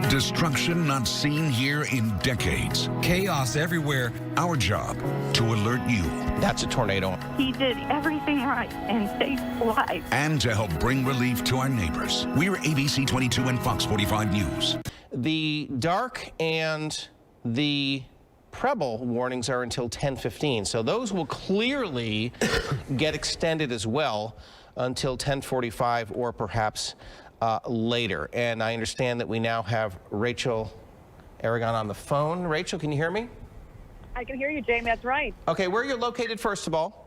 Destruction not seen here in decades. Chaos everywhere. Our job to alert you. That's a tornado. He did everything right and saved lives. And to help bring relief to our neighbors. We're ABC 22 and Fox 45 News. The dark and the Preble warnings are until 10:15, so those will clearly get extended as well until 10:45 or perhaps later. And I understand that we now have Rachel Aragon on the phone. Rachel, can you hear me? I can hear you, Jamie. That's right. Okay, where are you located, first of all?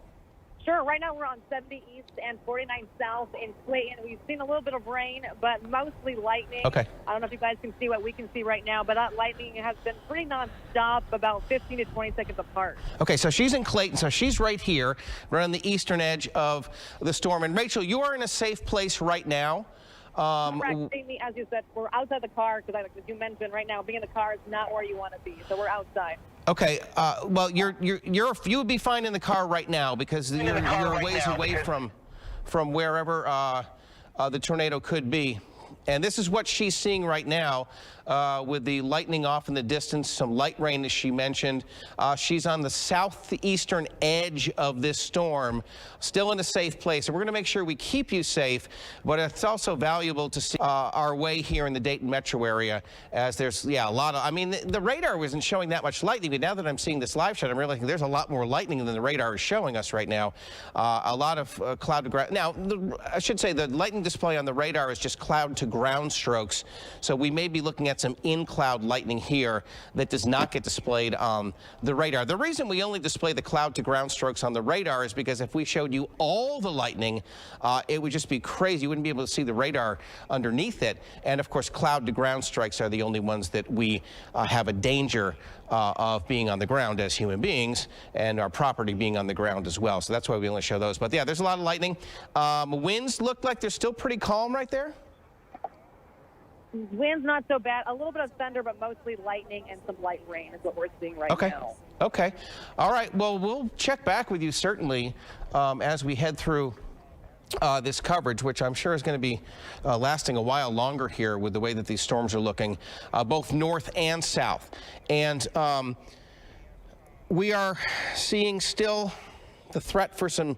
Sure. Right now we're on 70 East and 49 South in Clayton. We've seen a little bit of rain, but mostly lightning. Okay. I don't know if you guys can see what we can see right now, but that lightning has been pretty nonstop, about 15 to 20 seconds apart. Okay, so she's in Clayton, so she's right here, right on the eastern edge of the storm. And Rachel, you are in a safe place right now. Correct, Jamie, as you said, we're outside the car because, as you mentioned, right now being in the car is not where you want to be, so we're outside. Okay, well, you would be fine in the car right now because you're a ways away from wherever the tornado could be. And this is what she's seeing right now with the lightning off in the distance, some light rain, as she mentioned. She's on the southeastern edge of this storm, still in a safe place. And we're going to make sure we keep you safe, but it's also valuable to see our way here in the Dayton metro area, as there's, a lot of, I mean, the radar wasn't showing that much lightning, but now that I'm seeing this live shot, I'm realizing there's a lot more lightning than the radar is showing us right now. A lot of cloud to ground. Now, I should say the lightning display on the radar is just cloud to ground strokes, so we may be looking at some in-cloud lightning here that does not get displayed on the radar. The reason we only display the cloud to ground strokes on the radar is because if we showed you all the lightning, it would just be crazy. You wouldn't be able to see the radar underneath it. And of course, cloud to ground strikes are the only ones that we have a danger of being on the ground as human beings, and our property being on the ground as well. So that's why we only show those. But yeah, there's a lot of lightning. Winds look like they're still pretty calm right there. Wind's not so bad. A little bit of thunder, but mostly lightning and some light rain is what we're seeing right now. Okay. All right. Well, we'll check back with you certainly as we head through this coverage, which I'm sure is going to be lasting a while longer here with the way that these storms are looking, both north and south. And we are seeing still the threat for some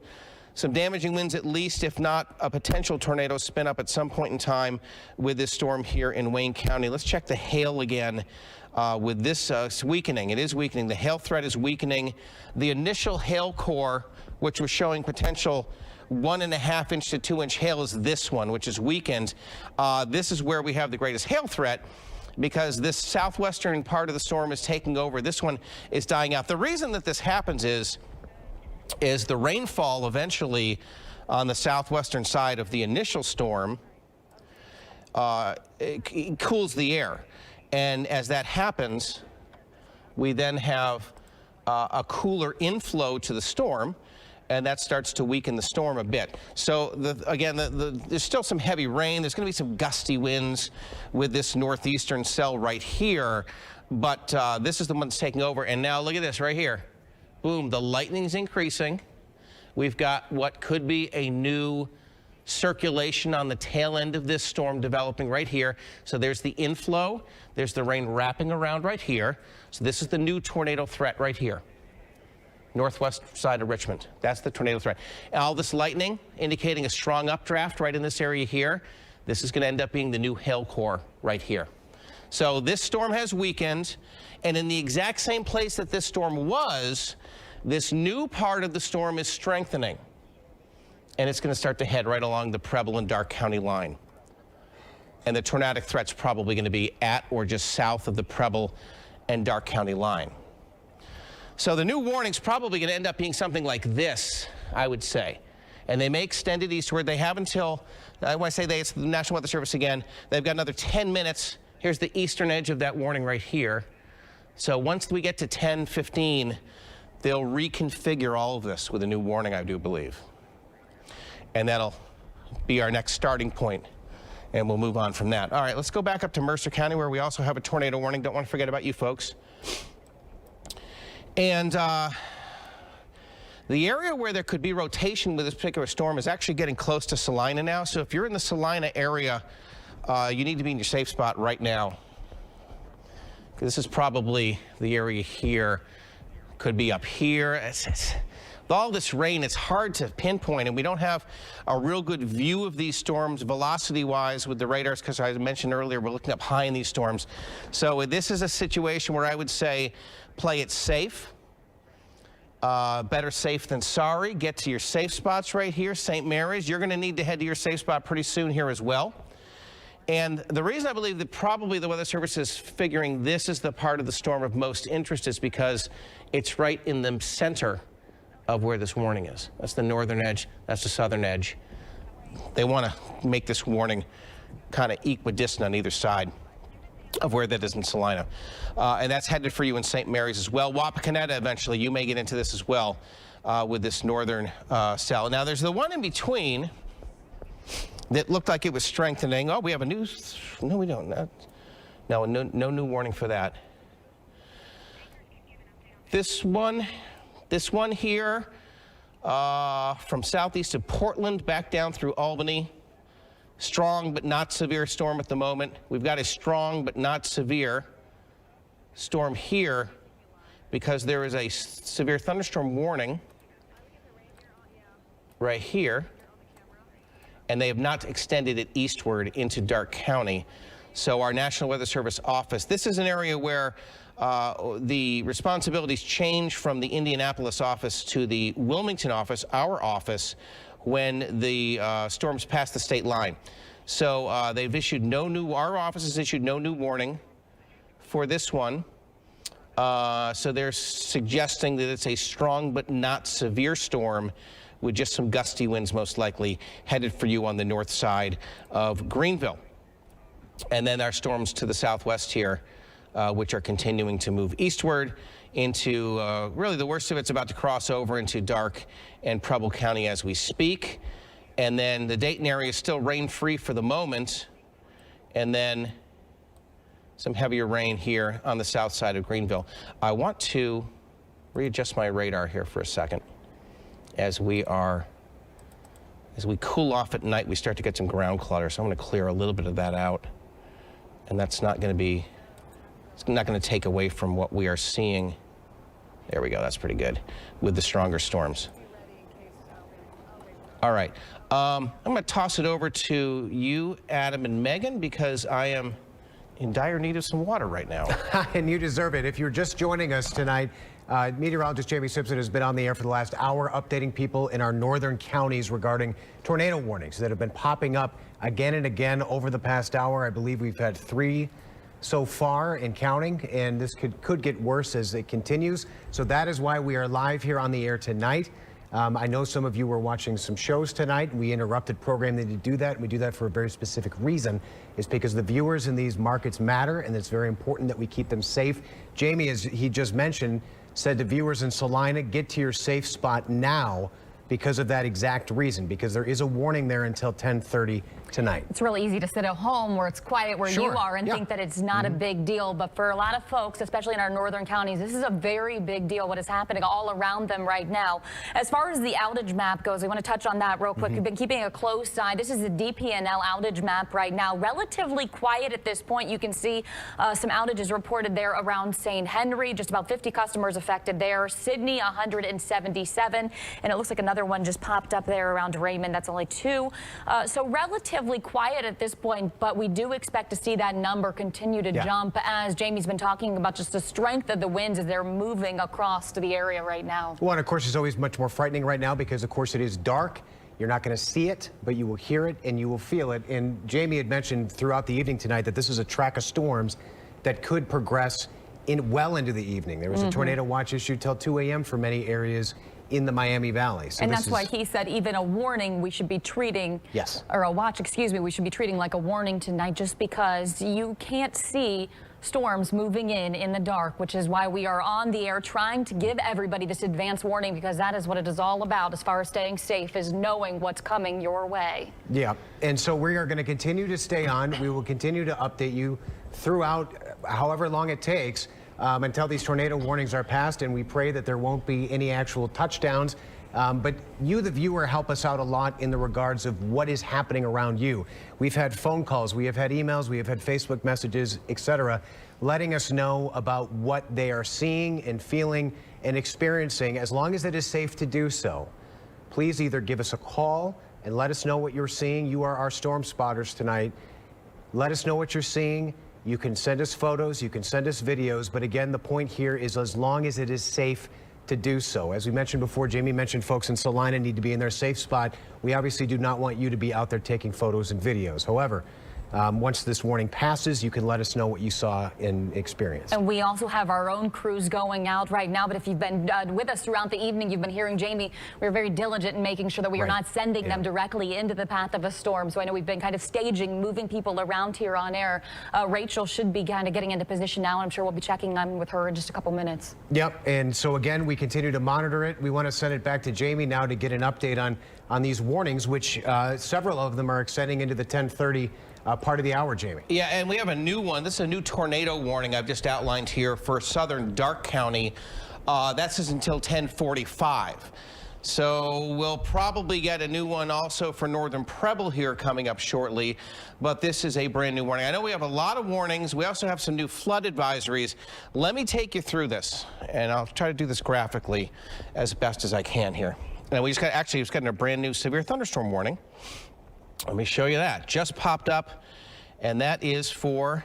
damaging winds, at least, if not a potential tornado spin up at some point in time with this storm here in Wayne County. Let's check the hail again with this weakening. It is weakening. The hail threat is weakening. The initial hail core, which was showing potential 1.5 inch to 2 inch hail, is this one, which is weakened. This is where we have the greatest hail threat, because this southwestern part of the storm is taking over. This one is dying out. The reason that this happens is the rainfall eventually on the southwestern side of the initial storm it cools the air. And as that happens, we then have a cooler inflow to the storm, and that starts to weaken the storm a bit. So again, there's still some heavy rain. There's going to be some gusty winds with this northeastern cell right here, but this is the one that's taking over. And now look at this right here. Boom, the lightning's increasing. We've got what could be a new circulation on the tail end of this storm developing right here. So there's the inflow, there's the rain wrapping around right here. So this is the new tornado threat right here. Northwest side of Richmond. That's the tornado threat. All this lightning indicating a strong updraft right in this area here. This is going to end up being the new hail core right here. So this storm has weakened, and in the exact same place that this storm was, this new part of the storm is strengthening, and it's going to start to head right along the Preble and Darke County line. And the tornadic threat's probably going to be at or just south of the Preble and Darke County line. So the new warning's probably going to end up being something like this, I would say. And they may extend it eastward. They have until, when I say they, it's the National Weather Service again, they've got another 10 minutes. Here's the eastern edge of that warning right here. So once we get to 10:15, they'll reconfigure all of this with a new warning, I do believe. And that'll be our next starting point, and we'll move on from that. All right, let's go back up to Mercer County, where we also have a tornado warning. Don't want to forget about you folks. And the area where there could be rotation with this particular storm is actually getting close to Celina now. So if you're in the Celina area, you need to be in your safe spot right now. This is probably the area here. Could be up here. With all this rain, it's hard to pinpoint, and we don't have a real good view of these storms velocity-wise with the radars, because I mentioned earlier we're looking up high in these storms. So this is a situation where I would say play it safe. Better safe than sorry. Get to your safe spots right here. St. Mary's, you're going to need to head to your safe spot pretty soon here as well. And the reason I believe that probably the Weather Service is figuring this is the part of the storm of most interest is because it's right in the center of where this warning is. That's the northern edge, that's the southern edge. They want to make this warning kind of equidistant on either side of where that is in Celina. And that's headed for you in St. Mary's as well. Wapakoneta eventually, you may get into this as well with this northern cell. Now there's the one in between that looked like it was strengthening. Oh, we have a new, no we don't. No new warning for that. This one here from southeast of Portland back down through Albany. Strong but not severe storm at the moment. We've got a strong but not severe storm here because there is a severe thunderstorm warning right here, and they have not extended it eastward into Darke County. So our National Weather Service office, this is an area where the responsibilities change from the Indianapolis office to the Wilmington office, our office, when the storms pass the state line. So they've issued our office has issued no new warning for this one. So they're suggesting that it's a strong but not severe storm with just some gusty winds most likely headed for you on the north side of Greenville. And then our storms to the southwest here, which are continuing to move eastward into, really the worst of it's about to cross over into Darke and Preble County as we speak. And then the Dayton area is still rain-free for the moment. And then some heavier rain here on the south side of Greenville. I want to readjust my radar here for a second. As we cool off at night, we start to get some ground clutter. So I'm going to clear a little bit of that out. And that's not going to be, it's not going to take away from what we are seeing. There we go. That's pretty good with the stronger storms. All right. I'm going to toss it over to you, Adam and Megan, because I am in dire need of some water right now. And you deserve it. If you're just joining us tonight, meteorologist Jamie Simpson has been on the air for the last hour updating people in our northern counties regarding tornado warnings that have been popping up again and again over the past hour. I believe we've had 3 so far and counting, and this could get worse as it continues. So that is why we are live here on the air tonight. I know some of you were watching some shows tonight. We interrupted programming to do that, and we do that for a very specific reason. It's because the viewers in these markets matter, and it's very important that we keep them safe. Jamie, as he just mentioned, said to viewers in Celina, get to your safe spot now because of that exact reason, because there is a warning there until 10:30 tonight. It's really easy to sit at home where it's quiet where you are and think that it's not a big deal. But for a lot of folks, especially in our northern counties, this is a very big deal, what is happening all around them right now. As far as the outage map goes, we want to touch on that real quick. We've been keeping a close eye. This is the DPNL outage map right now. Relatively quiet at this point. You can see some outages reported there around St. Henry, just about 50 customers affected there. Sydney, 177. And it looks like another one just popped up there around Raymond. That's only 2. So relatively quiet at this point, but we do expect to see that number continue to jump as Jamie's been talking about just the strength of the winds as they're moving across to the area right now. Well, and of course, it's always much more frightening right now because, of course, it is dark. You're not going to see it, but you will hear it and you will feel it. And Jamie had mentioned throughout the evening tonight that this is a track of storms that could progress well into the evening. There was a tornado watch issued till 2 a.m. for many areas in the Miami Valley. So and that's why he said even a warning we should be treating, or a watch, excuse me, we should be treating like a warning tonight, just because you can't see storms moving in the dark, which is why we are on the air trying to give everybody this advance warning, because that is what it is all about as far as staying safe, is knowing what's coming your way. Yeah, and so we are going to continue to stay on. We will continue to update you throughout however long it takes until these tornado warnings are passed, and we pray that there won't be any actual touchdowns But you, the viewer, help us out a lot in the regards of what is happening around you. We've had phone calls, we have had emails, we have had Facebook messages, etc., letting us know about what they are seeing and feeling and experiencing, as long as it is safe to do so. Please either give us a call and let us know what you're seeing. You are our storm spotters tonight. Let us know what you're seeing. You can send us photos, you can send us videos, but again, the point here is as long as it is safe to do so. As we mentioned before, Jamie mentioned folks in Celina need to be in their safe spot. We obviously do not want you to be out there taking photos and videos. However, once this warning passes, you can let us know what you saw and experienced. And we also have our own crews going out right now. But if you've been with us throughout the evening, you've been hearing Jamie. We're very diligent in making sure that we are not sending them directly into the path of a storm. So I know we've been kind of staging, moving people around here on air. Rachel should be kind of getting into position now. I'm sure we'll be checking on with her in just a couple minutes. Yep. And so again, we continue to monitor it. We want to send it back to Jamie now to get an update on these warnings, which several of them are extending into the 10:30 part of the hour, Jamie. Yeah, and we have a new one. This is a new tornado warning I've just outlined here for southern Darke County. That says until 10:45. So we'll probably get a new one also for northern Preble here coming up shortly, but this is a brand new warning. I know we have a lot of warnings. We also have some new flood advisories. Let me take you through this, and I'll try to do this graphically as best as I can here. And we just got a brand new severe thunderstorm warning. Let me show you that. Just popped up, and that is for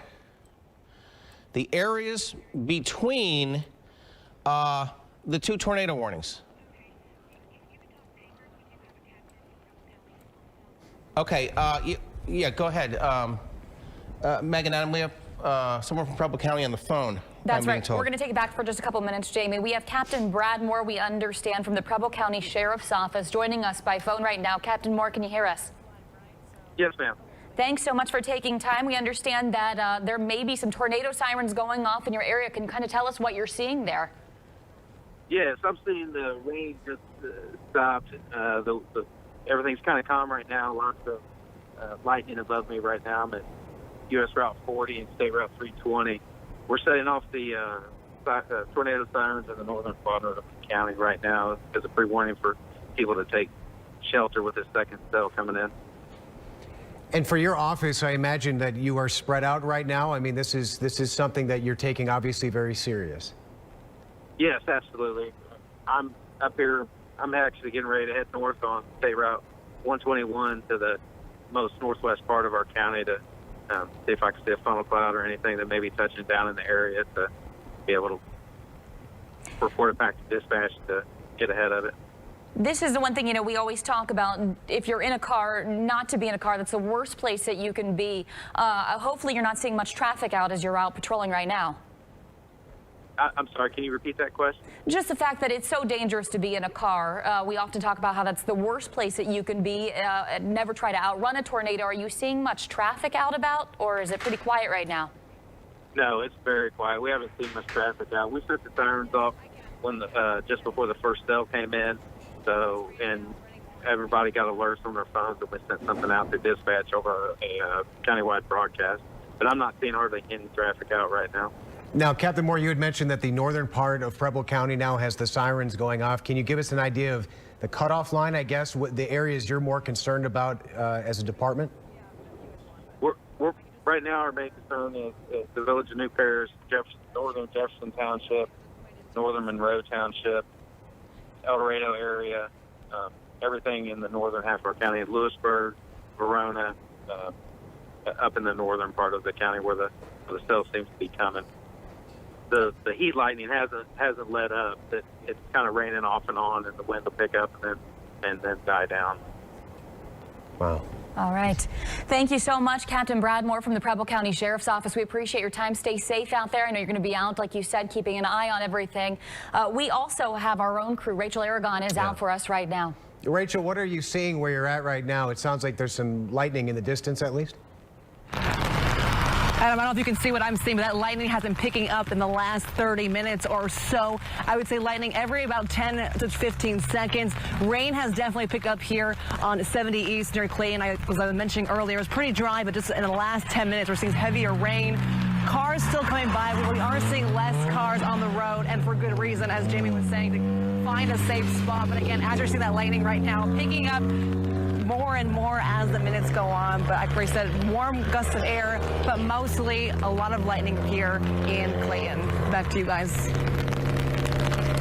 the areas between the two tornado warnings. Okay, yeah, go ahead. Megan, Adam, we have someone from Preble County on the phone. That's right. We're going to take it back for just a couple minutes, Jamie. We have Captain Brad Moore, we understand, from the Preble County Sheriff's Office joining us by phone right now. Captain Moore, can you hear us? Yes, ma'am. Thanks so much for taking time. We understand that there may be some tornado sirens going off in your area. Can you kind of tell us what you're seeing there? Yes, I'm seeing the rain just stopped. Everything's kind of calm right now. Lots of lightning above me right now. I'm at U.S. Route 40 and State Route 320. We're setting off the tornado sirens in the northern part of the county right now as a pre-warning for people to take shelter with this second cell coming in. And for your office, I imagine that you are spread out right now. I mean, this is something that you're taking obviously very serious. Yes, absolutely. I'm up here. I'm actually getting ready to head north on State Route 121 to the most northwest part of our county to see if I can see a funnel cloud or anything that may be touching down in the area to be able to report it back to dispatch to get ahead of it. This is the one thing, we always talk about. If you're in a car, not to be in a car, that's the worst place that you can be. Hopefully you're not seeing much traffic out as you're out patrolling right now. I'm sorry, can you repeat that question? Just the fact that it's so dangerous to be in a car. We often talk about how that's the worst place that you can be. Never try to outrun a tornado. Are you seeing much traffic out about, or is it pretty quiet right now? No, it's very quiet. We haven't seen much traffic out. We set the sirens off when just before the first cell came in. So, and everybody got alerts from their phones, and we sent something out to dispatch over a countywide broadcast. But I'm not seeing hardly any traffic out right now. Now, Captain Moore, you had mentioned that the northern part of Preble County now has the sirens going off. Can you give us an idea of the cutoff line, I guess, what the areas you're more concerned about as a department? We're right now, our main concern is the village of New Parish, northern Jefferson Township, northern Monroe Township, El Dorado area, everything in the northern half of our county, Lewisburg, Verona, up in the northern part of the county where the cell seems to be coming. The heat lightning hasn't let up. It's kind of raining off and on, and the wind will pick up and then die down. Wow. All right. Thank you so much, Captain Brad Moore from the Preble County Sheriff's Office. We appreciate your time. Stay safe out there. I know you're going to be out, like you said, keeping an eye on everything. We also have our own crew. Rachel Aragon is out for us right now. Rachel, what are you seeing where you're at right now? It sounds like there's some lightning in the distance, at least. Adam, I don't know if you can see what I'm seeing, but that lightning has been picking up in the last 30 minutes or so. I would say lightning every about 10 to 15 seconds. Rain has definitely picked up here on 70 East near Clayton. As I was mentioning earlier, it was pretty dry, but just in the last 10 minutes, we're seeing heavier rain. Cars still coming by. We are seeing less cars on the road, and for good reason, as Jamie was saying, to find a safe spot. But again, as you're seeing that lightning right now, picking up more and more as the minutes go on. But like I said, warm gusts of air, but mostly a lot of lightning here in Clayton. Back to you guys.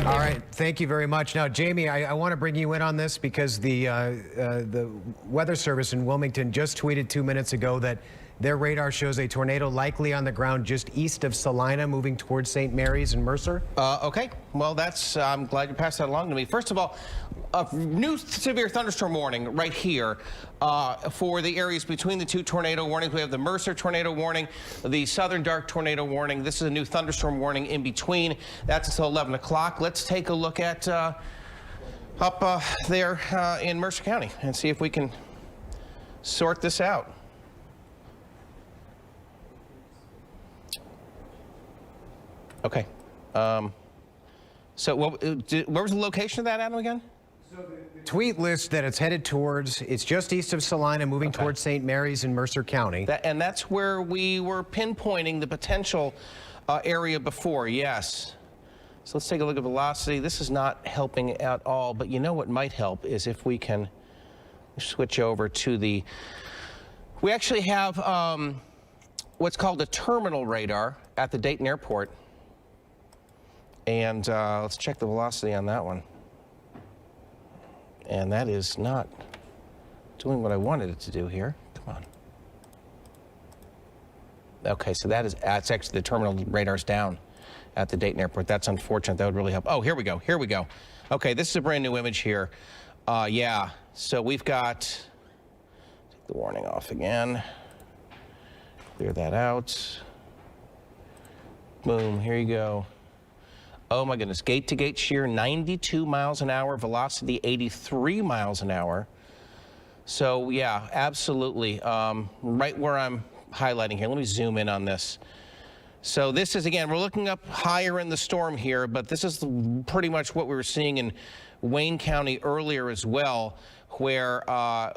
All right, thank you very much. Now, Jamie, I want to bring you in on this because the Weather Service in Wilmington just tweeted 2 minutes ago that their radar shows a tornado likely on the ground just east of Celina, moving towards St. Mary's and Mercer. Okay, well, I'm glad you passed that along to me. First of all, a new severe thunderstorm warning right here for the areas between the two tornado warnings. We have the Mercer tornado warning, the Southern Dark tornado warning. This is a new thunderstorm warning in between. That's until 11 o'clock. Let's take a look at up there in Mercer County and see if we can sort this out. Okay. So where was the location of that, Adam, again? So the tweet lists that it's headed towards, it's just east of Celina, moving towards St. Mary's in Mercer County. And that's where we were pinpointing the potential area before, yes. So let's take a look at velocity. This is not helping at all, but you know what might help is if we can switch over to the, we actually have what's called a terminal radar at the Dayton Airport. And let's check the velocity on that one. And that is not doing what I wanted it to do here. Come on. Okay, so that's actually the terminal radar's down at the Dayton Airport. That's unfortunate. That would really help. Oh, here we go. Here we go. Okay, this is a brand new image here. Yeah, so we've got, take the warning off again. Clear that out. Boom, here you go. Oh my goodness, gate-to-gate shear, 92 miles an hour, velocity 83 miles an hour. So yeah, absolutely, right where I'm highlighting here. Let me zoom in on this. So this is, again, we're looking up higher in the storm here, but this is pretty much what we were seeing in Wayne County earlier as well, where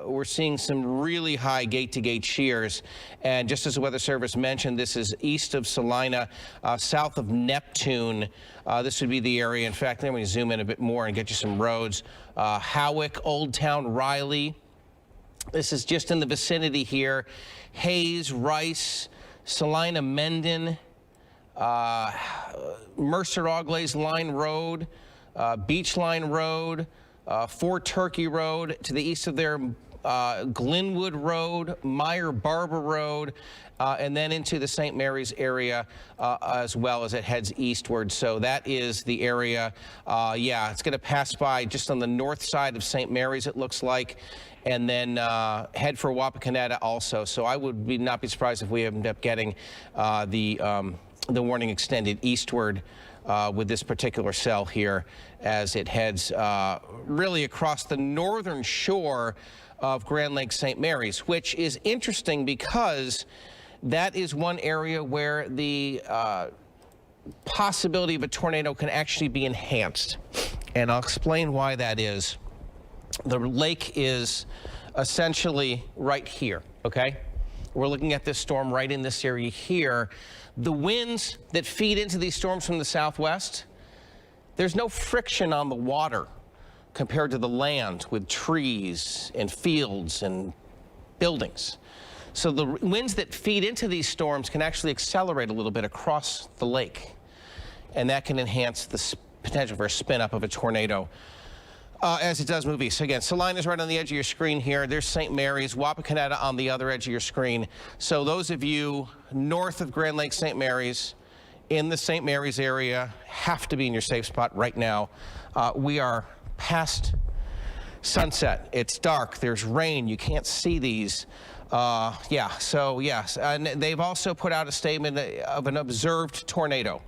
we're seeing some really high gate-to-gate shears. And just as the Weather Service mentioned, this is east of Celina, south of Neptune. This would be the area. In fact, let me zoom in a bit more and get you some roads. Howick, Old Town, Riley. This is just in the vicinity here. Hayes, Rice, Celina, Mendon, Mercer Auglaize Line Road, Beach Line Road, Fort Turkey Road, to the east of there, Glenwood Road, Meyer Barber Road, and then into the St. Mary's area as well as it heads eastward. So that is the area. Yeah, it's going to pass by just on the north side of St. Mary's, it looks like, and then head for Wapakoneta also. So I would not be surprised if we end up getting the warning extended eastward with this particular cell here as it heads really across the northern shore of Grand Lake St. Mary's, which is interesting because that is one area where the possibility of a tornado can actually be enhanced. And I'll explain why that is. The lake is essentially right here, okay? We're looking at this storm right in this area here. The winds that feed into these storms from the southwest, there's no friction on the water compared to the land with trees and fields and buildings. So the winds that feed into these storms can actually accelerate a little bit across the lake, and that can enhance the potential for a spin up of a tornado as it does move east. So again, Celina's right on the edge of your screen here. There's St. Mary's, Wapakoneta on the other edge of your screen. So those of you north of Grand Lake St. Mary's, in the St. Mary's area, have to be in your safe spot right now. We are past sunset. It's dark. There's rain. You can't see these. Yeah, so yes. And they've also put out a statement of an observed tornado.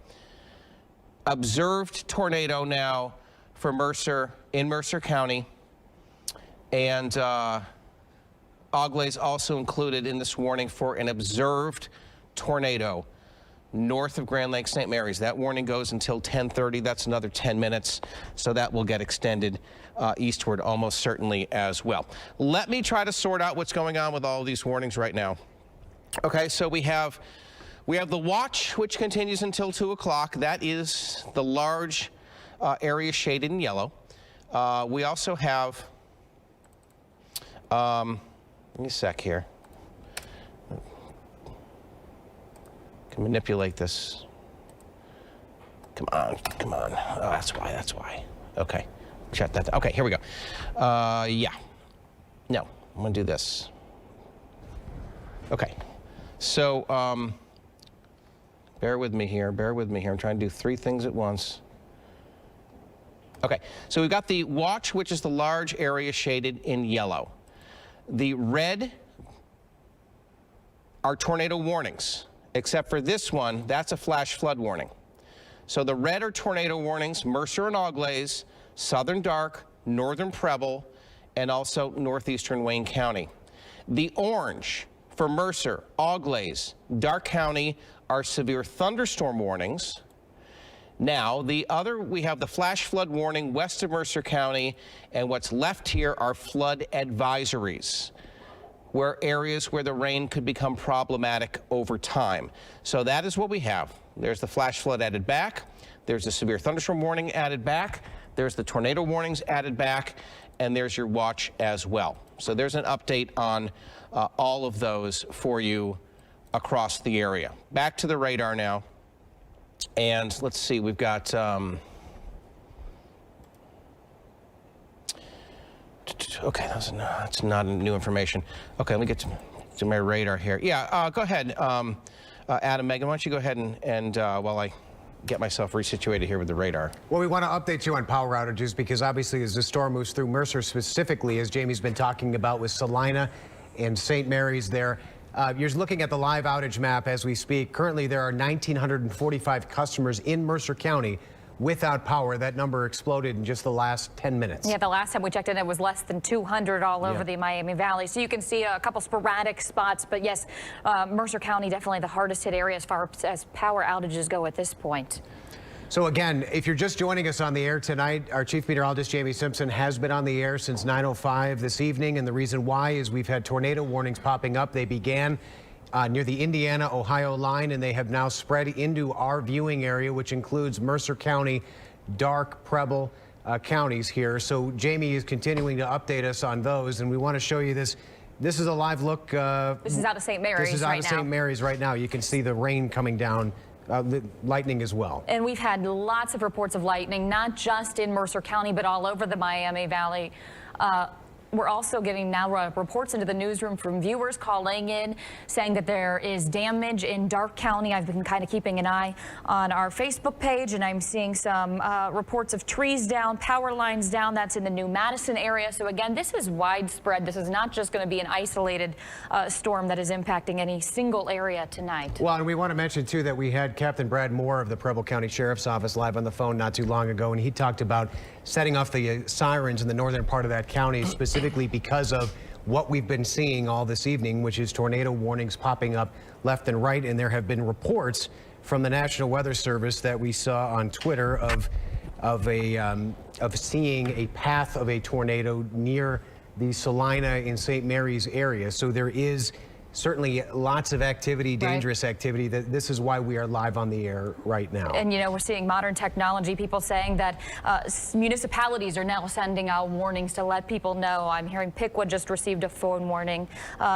Observed tornado now for Mercer, in Mercer County, and Auglaize also included in this warning for an observed tornado north of Grand Lake St. Mary's. That warning goes until 10:30. That's another 10 minutes, so that will get extended eastward almost certainly as well. Let me try to sort out what's going on with all of these warnings right now. Okay, so we have We have the watch, which continues until 2 o'clock. That is the large area shaded in yellow. We also have, give me a sec here. Can manipulate this. Come on, come on. Oh, that's why. Okay, shut that down. Okay, here we go. Yeah. No, I'm gonna do this. Okay, so bear with me here. I'm trying to do 3 things at once. Okay, so we've got the watch, which is the large area shaded in yellow. The red are tornado warnings, except for this one, that's a flash flood warning. So the red are tornado warnings, Mercer and Auglaize, southern Dark, northern Preble, and also northeastern Wayne County. The orange for Mercer, Auglaize, Dark County are severe thunderstorm warnings. Now, we have the flash flood warning west of Mercer County, and what's left here are flood advisories, where areas where the rain could become problematic over time. So that is what we have. There's the flash flood added back. There's the severe thunderstorm warning added back. There's the tornado warnings added back, and there's your watch as well. So there's an update on all of those for you across the area. Back to the radar now. And let's see, we've got okay, that's not new information. Okay, let me get to my radar here. Yeah, go ahead, Adam, Megan, why don't you go ahead and while I get myself resituated here with the radar. Well, we want to update you on power outages because obviously as the storm moves through Mercer specifically, as Jamie's been talking about with Celina and St. Mary's there, you're looking at the live outage map as we speak. Currently, there are 1,945 customers in Mercer County without power. That number exploded in just the last 10 minutes. Yeah, the last time we checked it was less than 200 all over the Miami Valley. So you can see a couple sporadic spots. But yes, Mercer County definitely the hardest hit area as far as power outages go at this point. So again, if you're just joining us on the air tonight, our chief meteorologist, Jamie Simpson, has been on the air since 9:05 this evening. And the reason why is we've had tornado warnings popping up. They began near the Indiana-Ohio line, and they have now spread into our viewing area, which includes Mercer County, Dark, Preble counties here. So Jamie is continuing to update us on those, and we want to show you this. This is a live look. This is out of St. Mary's. This is out of St. Mary's right now. You can see the rain coming down. The lightning as well. And we've had lots of reports of lightning, not just in Mercer County, but all over the Miami Valley. We're also getting now reports into the newsroom from viewers calling in saying that there is damage in Dark County. I've been kind of keeping an eye on our Facebook page, and I'm seeing some reports of trees down, power lines down. That's in the New Madison area. So again, this is widespread. This is not just going to be an isolated storm that is impacting any single area tonight. Well, and we want to mention too that we had Captain Brad Moore of the Preble County Sheriff's Office live on the phone not too long ago, and he talked about setting off the sirens in the northern part of that county specifically because of what we've been seeing all this evening, which is tornado warnings popping up left and right. And there have been reports from the National Weather Service that we saw on Twitter of seeing a path of a tornado near the Celina in St. Mary's area. So there is certainly lots of activity, dangerous activity. This is why we are live on the air right now. And, you know, we're seeing modern technology, people saying that municipalities are now sending out warnings to let people know. I'm hearing Pickwood just received a phone warning.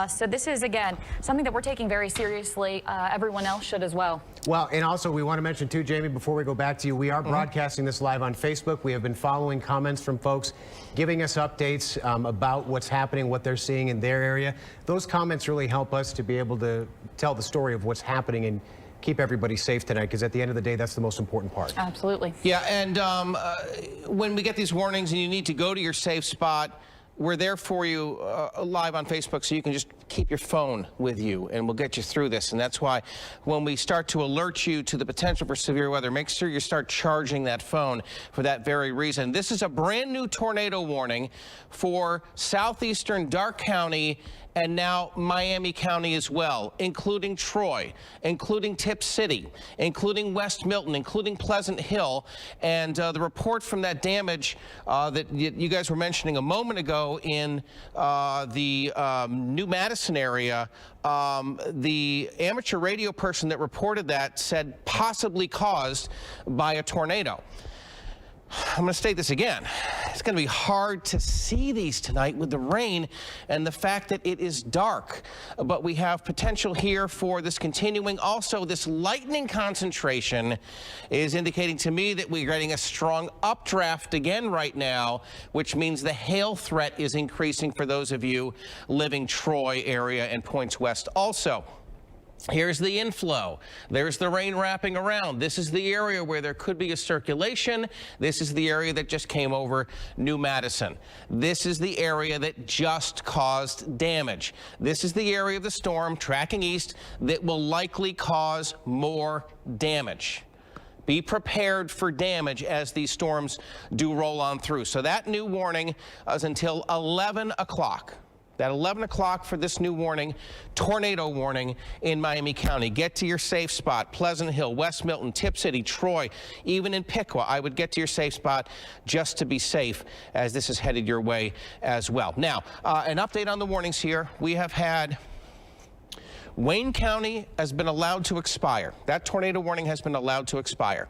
So this is, again, something that we're taking very seriously. Everyone else should as well. Well, and also we want to mention too, Jamie, before we go back to you, we are broadcasting this live on Facebook. We have been following comments from folks giving us updates about what's happening, what they're seeing in their area. Those comments really help us to be able to tell the story of what's happening and keep everybody safe tonight, because at the end of the day, that's the most important part. Absolutely. Yeah, and when we get these warnings and you need to go to your safe spot, we're there for you live on Facebook, so you can just keep your phone with you, and we'll get you through this. And that's why when we start to alert you to the potential for severe weather, make sure you start charging that phone for that very reason. This is a brand new tornado warning for southeastern Dark County and now Miami County as well, including Troy, including Tip City, including West Milton, including Pleasant Hill. And the report from that damage that you guys were mentioning a moment ago in the New Madison area, the amateur radio person that reported that said possibly caused by a tornado. I'm going to state this again. It's going to be hard to see these tonight with the rain and the fact that it is dark. But we have potential here for this continuing. Also, this lightning concentration is indicating to me that we're getting a strong updraft again right now, which means the hail threat is increasing for those of you living Troy area and points west also. Here's the inflow. There's the rain wrapping around. This is the area where there could be a circulation. This is the area that just came over New Madison. This is the area that just caused damage. This is the area of the storm tracking east that will likely cause more damage. Be prepared for damage as these storms do roll on through. So that new warning is until 11 o'clock. That 11 o'clock for this new warning, tornado warning in Miami County. Get to your safe spot. Pleasant Hill, West Milton, Tip City, Troy, even in Piqua. I would get to your safe spot just to be safe as this is headed your way as well. Now, an update on the warnings here. We have had Wayne County has been allowed to expire. That tornado warning has been allowed to expire.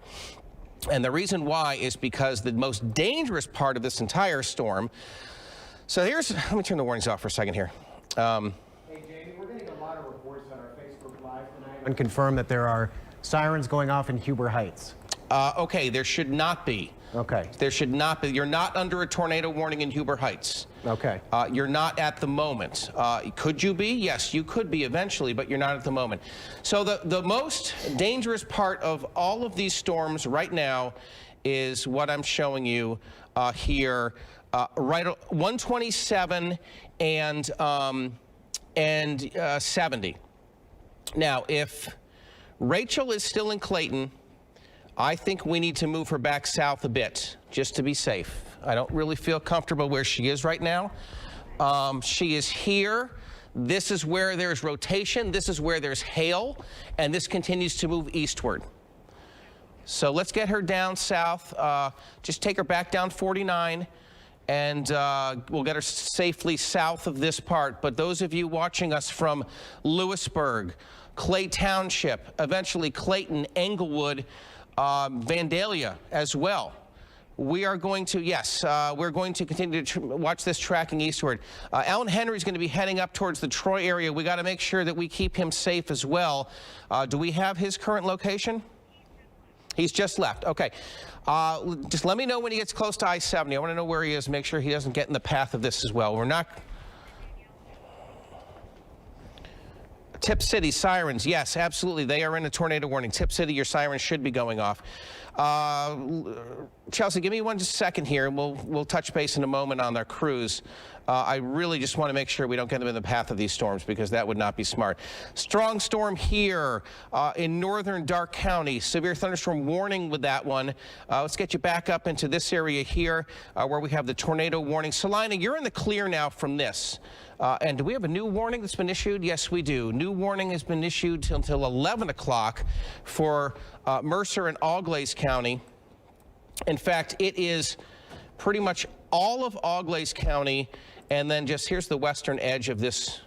And the reason why is because the most dangerous part of this entire storm. So let me turn the warnings off for a second here. Hey, Jamie, we're getting a lot of reports on our Facebook Live tonight and confirm that there are sirens going off in Huber Heights. Okay, there should not be. Okay. There should not be. You're not under a tornado warning in Huber Heights. Okay. You're not at the moment. Could you be? Yes, you could be eventually, but you're not at the moment. So the most dangerous part of all of these storms right now is what I'm showing you here. Right, 127 and 70. Now, if Rachel is still in Clayton, I think we need to move her back south a bit just to be safe. I don't really feel comfortable where she is right now. She is here. This is where there's rotation. This is where there's hail, and this continues to move eastward. So let's get her down south. Just take her back down 49. And we'll get her safely south of this part. But those of you watching us from Lewisburg, Clay Township, eventually Clayton, Englewood, Vandalia as well. We are going to, we're going to continue to watch this tracking eastward. Alan Henry's going to be heading up towards the Troy area. We got to make sure that we keep him safe as well. Do we have his current location? He's just left. Okay. Just let me know when he gets close to I-70. I want to know where he is, make sure he doesn't get in the path of this as well. We're not... Tip City, sirens. Yes, absolutely. They are in a tornado warning. Tip City, your sirens should be going off. Chelsea, give me one second here, and we'll touch base in a moment on their crews. I really just want to make sure we don't get them in the path of these storms, because that would not be smart. Strong storm here in northern Darke County. Severe thunderstorm warning with that one. Let's get you back up into this area here where we have the tornado warning. Celina, you're in the clear now from this. And do we have a new warning that's been issued? Yes, we do. New warning has been issued until 11 o'clock for Mercer and Auglaize County. In fact, it is pretty much all of Auglaize County, and then just here's the western edge of this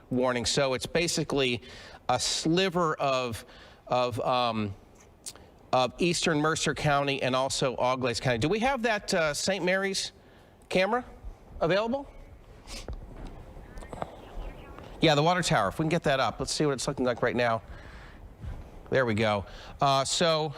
warning. So it's basically a sliver of eastern Mercer County and also Auglaize County. Do we have that St. Mary's camera available? Yeah, the water tower. If we can get that up, let's see what it's looking like right now. There we go. So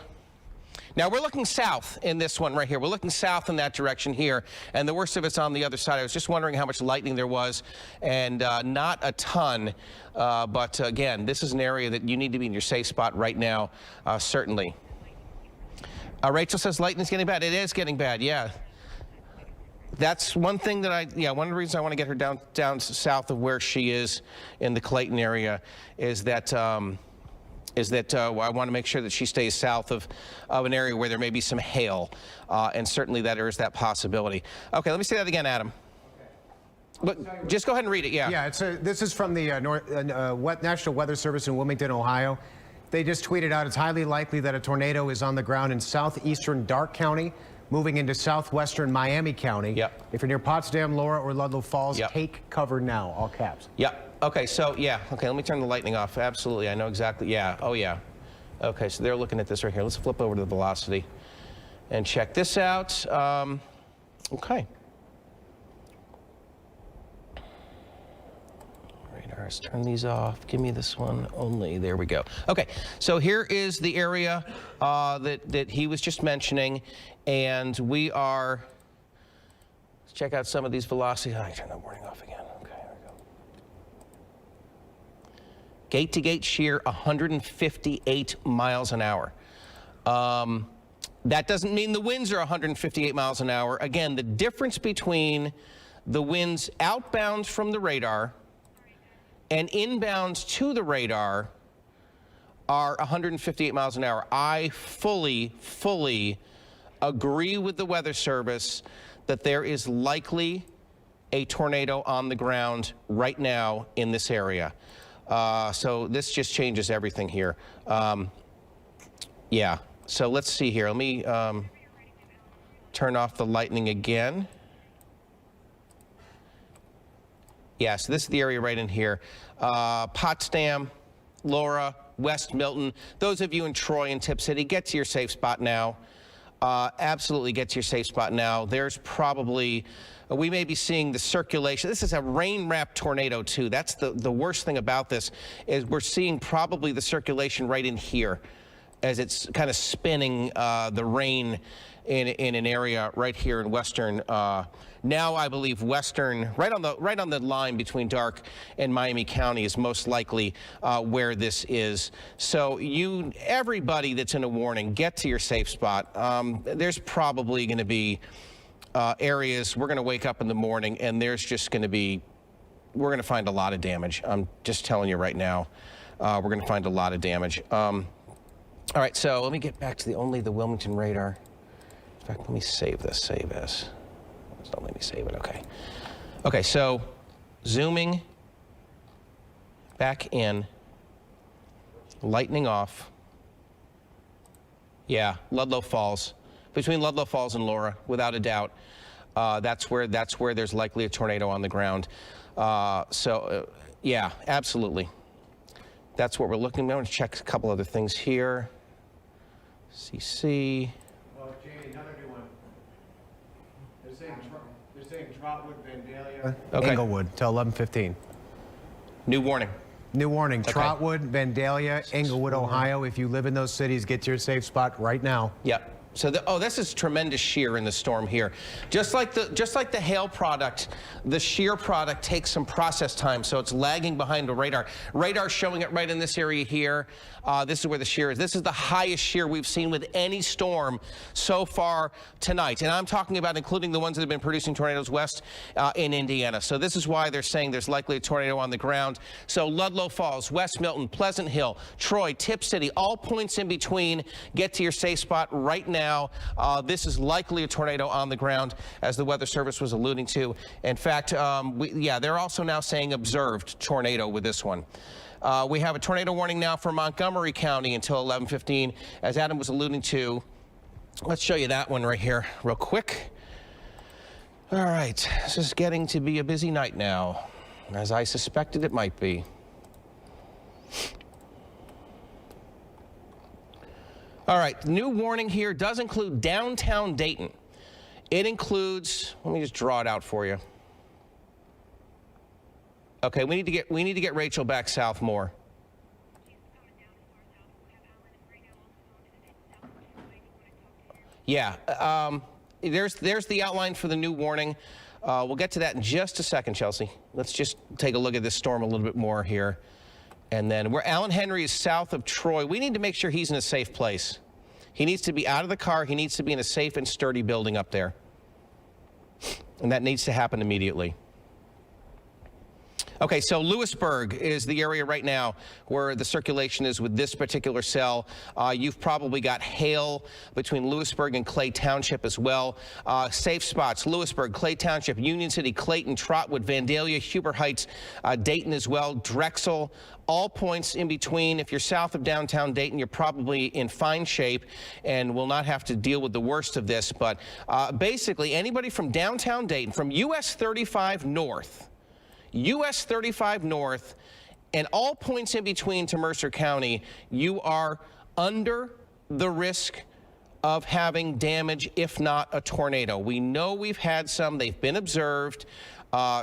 now we're looking south in this one right here. We're looking south in that direction here, and the worst of it's on the other side. I was just wondering how much lightning there was, and not a ton. But again, this is an area that you need to be in your safe spot right now, certainly. Rachel says lightning's getting bad. It is getting bad, yeah. That's one thing that one of the reasons I want to get her down south of where she is in the Clayton area is that I want to make sure that she stays south of an area where there may be some hail, and certainly there is that possibility. Okay, let me say that again, Adam. But just go ahead and read it, yeah. Yeah, this is from the National Weather Service in Wilmington, Ohio. They just tweeted out, it's highly likely that a tornado is on the ground in southeastern Darke County, moving into southwestern Miami County. Yep. If you're near Potsdam, Laura, or Ludlow Falls, Yep. take cover now, all caps. Yep. Okay, so, yeah. Okay, let me turn the lightning off. Absolutely, I know exactly. Yeah, oh, yeah. Okay, so they're looking at this right here. Let's flip over to the velocity and check this out. Okay. Radars, turn these off. Give me this one only. There we go. Okay, so here is the area that he was just mentioning, and we are, let's check out some of these velocities. I turn the warning off again. Okay, there we go. Gate-to-gate shear, 158 miles an hour. That doesn't mean the winds are 158 miles an hour. Again, the difference between the winds outbound from the radar and inbounds to the radar are 158 miles an hour. I fully agree with the Weather Service that there is likely a tornado on the ground right now in this area. So this just changes everything here. Yeah, so let's see here. Let me turn off the lightning again. Yeah, so this is the area right in here. Potsdam, Laura, West Milton. Those of you in Troy and Tip City, get to your safe spot now. Absolutely get to your safe spot now. There's probably, we may be seeing the circulation. This is a rain-wrapped tornado, too. That's the worst thing about this, is we're seeing probably the circulation right in here as it's kind of spinning the rain in an area right here in western, now I believe western, right on the line between Darke and Miami County is most likely where this is. So everybody that's in a warning, get to your safe spot. There's probably going to be areas, we're going to wake up in the morning and there's just going to be, we're going to find a lot of damage. I'm just telling you right now, we're going to find a lot of damage. All right, so let me get back to the Wilmington radar. In fact, let me save this, save as. Don't let me save it, okay. Okay, so zooming back in, lightning off. Yeah, Ludlow Falls. Between Ludlow Falls and Laura, without a doubt, that's where there's likely a tornado on the ground. Yeah, absolutely. That's what we're looking at. I'm going to check a couple other things here. CC. Well, Jamie, another new one. They're saying Trotwood, Vandalia, Okay. Englewood till 11:15. New warning. New warning. Okay. Trotwood, Vandalia, Englewood, Ohio. If you live in those cities, get to your safe spot right now. Yep. So this is tremendous shear in the storm here. Just like the hail product, the shear product takes some process time, so it's lagging behind the radar. Radar showing it right in this area here. This is where the shear is. This is the highest shear we've seen with any storm so far tonight. And I'm talking about including the ones that have been producing tornadoes west in Indiana. So this is why they're saying there's likely a tornado on the ground. So Ludlow Falls, West Milton, Pleasant Hill, Troy, Tip City, all points in between. Get to your safe spot right now. This is likely a tornado on the ground, as the Weather Service was alluding to. In fact, they're also now saying observed tornado with this one. We have a tornado warning now for Montgomery County until 11:15, as Adam was alluding to. Let's show you that one right here real quick. All right, this is getting to be a busy night now, as I suspected it might be. All right, new warning here does include downtown Dayton. It includes, let me just draw it out for you. Okay, we need to get Rachel back south more. Yeah, there's the outline for the new warning. We'll get to that in just a second, Chelsea. Let's just take a look at this storm a little bit more here. And then where Alan Henry is south of Troy, we need to make sure he's in a safe place. He needs to be out of the car. He needs to be in a safe and sturdy building up there. And that needs to happen immediately. Okay, so Lewisburg is the area right now where the circulation is with this particular cell. You've probably got hail between Lewisburg and Clay Township as well. Safe spots, Lewisburg, Clay Township, Union City, Clayton, Trotwood, Vandalia, Huber Heights, Dayton as well, Drexel, all points in between. If you're south of downtown Dayton, you're probably in fine shape and will not have to deal with the worst of this. But basically, anybody from downtown Dayton, from US 35 north, US 35 north, and all points in between to Mercer County, you are under the risk of having damage, if not a tornado. We know we've had some. They've been observed.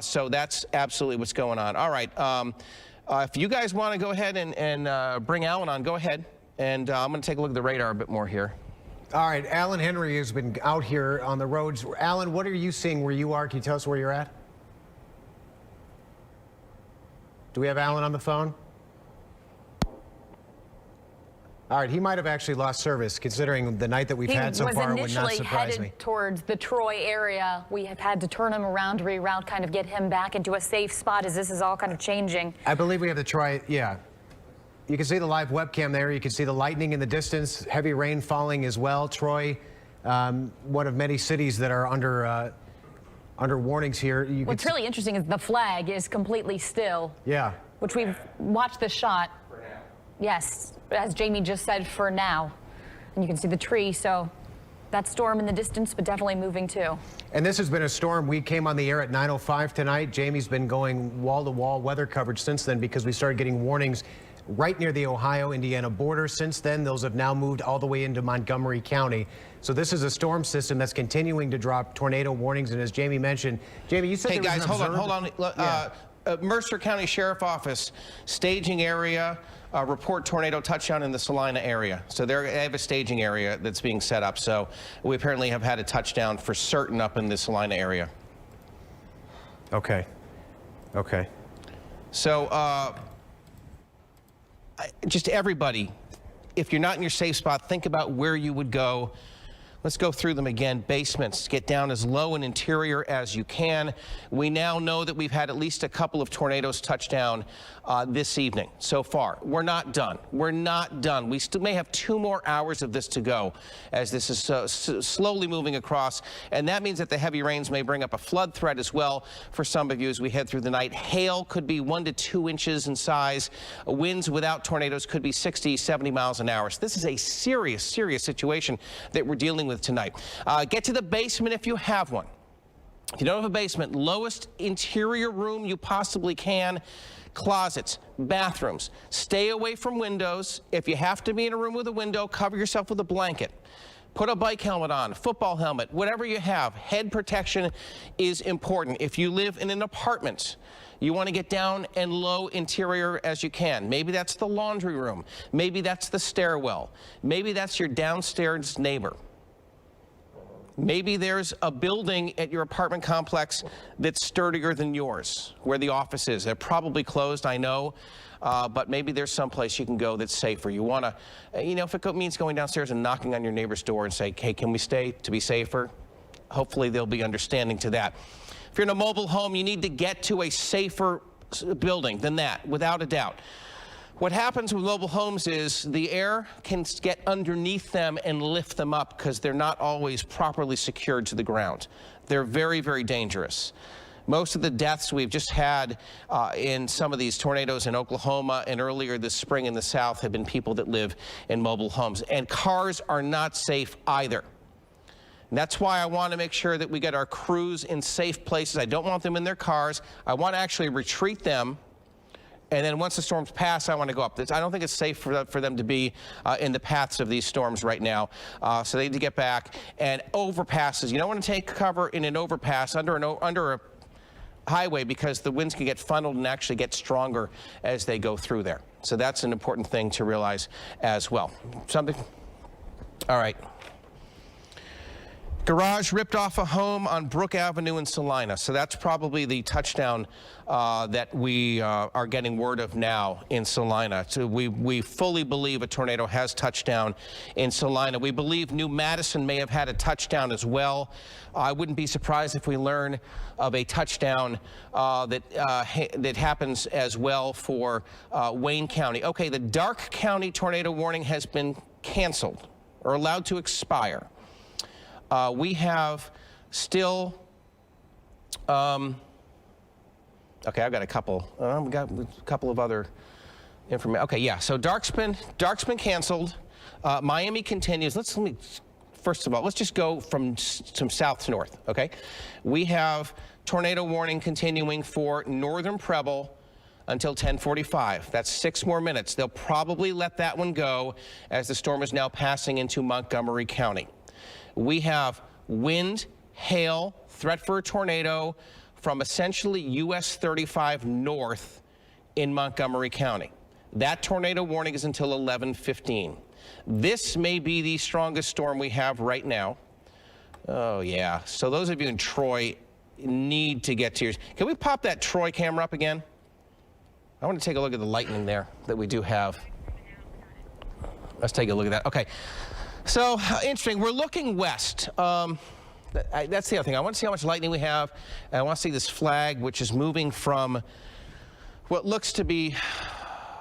So that's absolutely what's going on. All right. If you guys want to go ahead and bring Alan on, go ahead. And I'm going to take a look at the radar a bit more here. All right. Alan Henry has been out here on the roads. Alan, what are you seeing where you are? Can you tell us where you're at? Do we have Alan on the phone? All right, he might have actually lost service, considering the night that we've had so far would not surprise me. He was initially headed towards the Troy area. We have had to turn him around, reroute, kind of get him back into a safe spot as this is all kind of changing. I believe we have the Troy, yeah. You can see the live webcam there. You can see the lightning in the distance, heavy rain falling as well. Troy, one of many cities that are under warnings here. What's really interesting is the flag is completely still. Yeah. Which we've watched the shot. For now. Yes, as Jamie just said, for now. And you can see the tree, so that storm in the distance, but definitely moving too. And this has been a storm. We came on the air at 9:05 tonight. Jamie's been going wall-to-wall weather coverage since then because we started getting warnings right near the Ohio-Indiana border. Since then, those have now moved all the way into Montgomery County. So this is a storm system that's continuing to drop tornado warnings. And as Jamie mentioned, Jamie, you said hey guys, hold on. Mercer County Sheriff Office staging area, report tornado touchdown in the Celina area. So they have a staging area that's being set up. So we apparently have had a touchdown for certain up in the Celina area. Okay. Okay. So just everybody, if you're not in your safe spot, think about where you would go. Let's go through them again. Basements, get down as low and interior as you can. We now know that we've had at least a couple of tornadoes touch down this evening so far. We're not done. We're not done. We still may have 2 more hours of this to go as this is slowly moving across. And that means that the heavy rains may bring up a flood threat as well for some of you as we head through the night. Hail could be 1 to 2 inches in size. Winds without tornadoes could be 60, 70 miles an hour. So this is a serious, serious situation that we're dealing with tonight. Get to the basement if you have one. If you don't have a basement, lowest interior room you possibly can. Closets, bathrooms. Stay away from windows. If you have to be in a room with a window, cover yourself with a blanket. Put a bike helmet on, a football helmet, whatever you have. Head protection is important. If you live in an apartment, you want to get down and low interior as you can. Maybe that's the laundry room. Maybe that's the stairwell. Maybe that's your downstairs neighbor. Maybe there's a building at your apartment complex that's sturdier than yours, where the office is. They're probably closed, I know, but maybe there's someplace you can go that's safer. You want to, you know, if it means going downstairs and knocking on your neighbor's door and say, hey, can we stay to be safer? Hopefully they'll be understanding to that. If you're in a mobile home, you need to get to a safer building than that, without a doubt. What happens with mobile homes is the air can get underneath them and lift them up because they're not always properly secured to the ground. They're very, very dangerous. Most of the deaths we've just had in some of these tornadoes in Oklahoma and earlier this spring in the South have been people that live in mobile homes. And cars are not safe either. And that's why I want to make sure that we get our crews in safe places. I don't want them in their cars. I want to actually retreat them. And then once the storms pass, I want to go up. I don't think it's safe for them to be in the paths of these storms right now. So they need to get back. And overpasses. You don't want to take cover in an overpass under a highway because the winds can get funneled and actually get stronger as they go through there. So that's an important thing to realize as well. Something? All right. Garage ripped off a home on Brook Avenue in Celina. So that's probably the touchdown that we are getting word of now in Celina. So we fully believe a tornado has touched down in Celina. We believe New Madison may have had a touchdown as well. I wouldn't be surprised if we learn of a touchdown that happens as well for Wayne County. Okay, the Dark County tornado warning has been canceled or allowed to expire. We have still, okay, I've got a couple, we got a couple of other information. Okay, yeah, so Dark's been canceled. Miami continues. First of all, let's just go from south to north, okay? We have tornado warning continuing for northern Preble until 10:45. That's 6 more minutes. They'll probably let that one go as the storm is now passing into Montgomery County. We have wind, hail, threat for a tornado from essentially US 35 north in Montgomery County. That tornado warning is until 11:15. This may be the strongest storm we have right now. Oh, yeah. So those of you in Troy need to get to yours. Can we pop that Troy camera up again? I want to take a look at the lightning there that we do have. Let's take a look at that. Okay. So, interesting. We're looking west. That's the other thing. I want to see how much lightning we have. And I want to see this flag, which is moving from what looks to be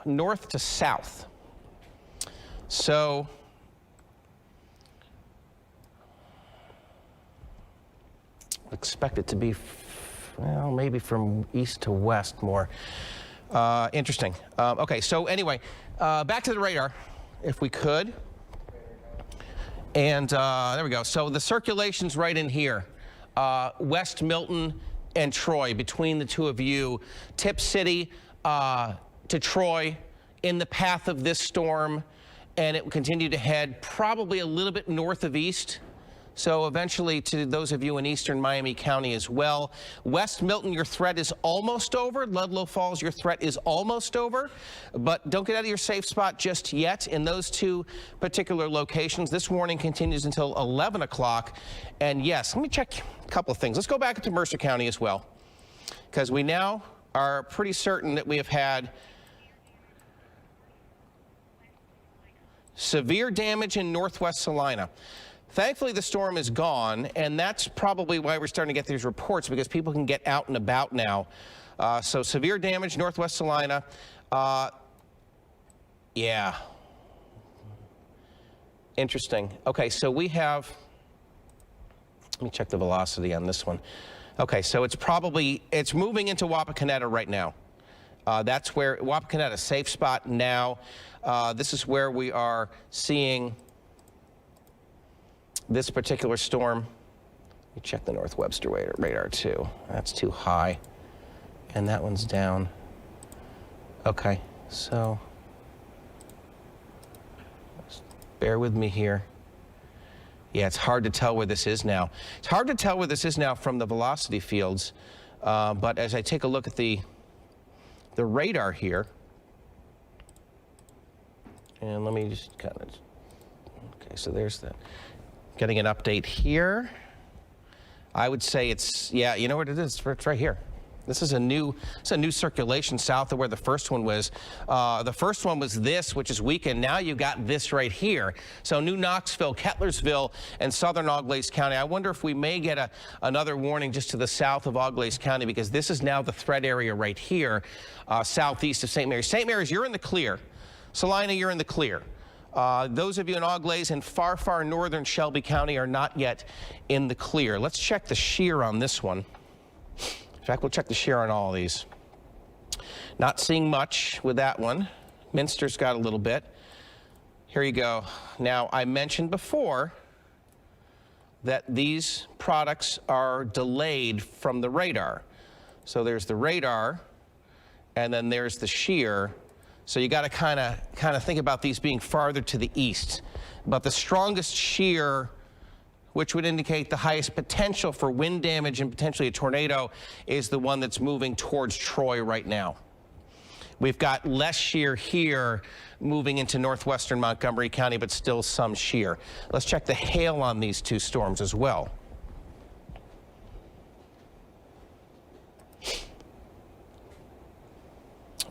north to south. So, expect it to be, well, maybe from east to west more. Interesting. Okay, so anyway, back to the radar, if we could. And there we go. So the circulation's right in here. West Milton and Troy, between the two of you. Tip City to Troy in the path of this storm, and it will continue to head probably a little bit north of east. So eventually to those of you in eastern Miami County as well. West Milton, your threat is almost over. Ludlow Falls, your threat is almost over. But don't get out of your safe spot just yet in those two particular locations. This warning continues until 11 o'clock. And yes, let me check a couple of things. Let's go back to Mercer County as well, because we now are pretty certain that we have had severe damage in northwest Celina. Thankfully, the storm is gone, and that's probably why we're starting to get these reports, because people can get out and about now. So severe damage, northwest Celina. Yeah. Interesting. Okay, so we have, let me check the velocity on this one. Okay, so it's moving into Wapakoneta right now. That's where, Wapakoneta, safe spot now. This is where we are seeing this particular storm. Let me check the North Webster radar too. That's too high. And that one's down. Okay, so bear with me here. Yeah, it's hard to tell where this is now. It's hard to tell where this is now from the velocity fields. But as I take a look at the radar here, and let me just kind of, okay, so there's that. Getting an update here. I would say it's, yeah, you know what it is? It's right here. This is a new circulation south of where the first one was. The first one was this, which is weakened. Now you got this right here. So New Knoxville, Kettlersville, and southern Auglaize County. I wonder if we may get another warning just to the south of Auglaize County, because this is now the threat area right here, southeast of St. Mary's. St. Mary's, you're in the clear. Salina, you're in the clear. Those of you in Auglaize and far, far northern Shelby County are not yet in the clear. Let's check the shear on this one. In fact, we'll check the shear on all of these. Not seeing much with that one. Minster's got a little bit. Here you go. Now, I mentioned before that these products are delayed from the radar. So there's the radar, and then there's the shear. So you got to kind of think about these being farther to the east. But the strongest shear, which would indicate the highest potential for wind damage and potentially a tornado, is the one that's moving towards Troy right now. We've got less shear here moving into northwestern Montgomery County, but still some shear. Let's check the hail on these two storms as well.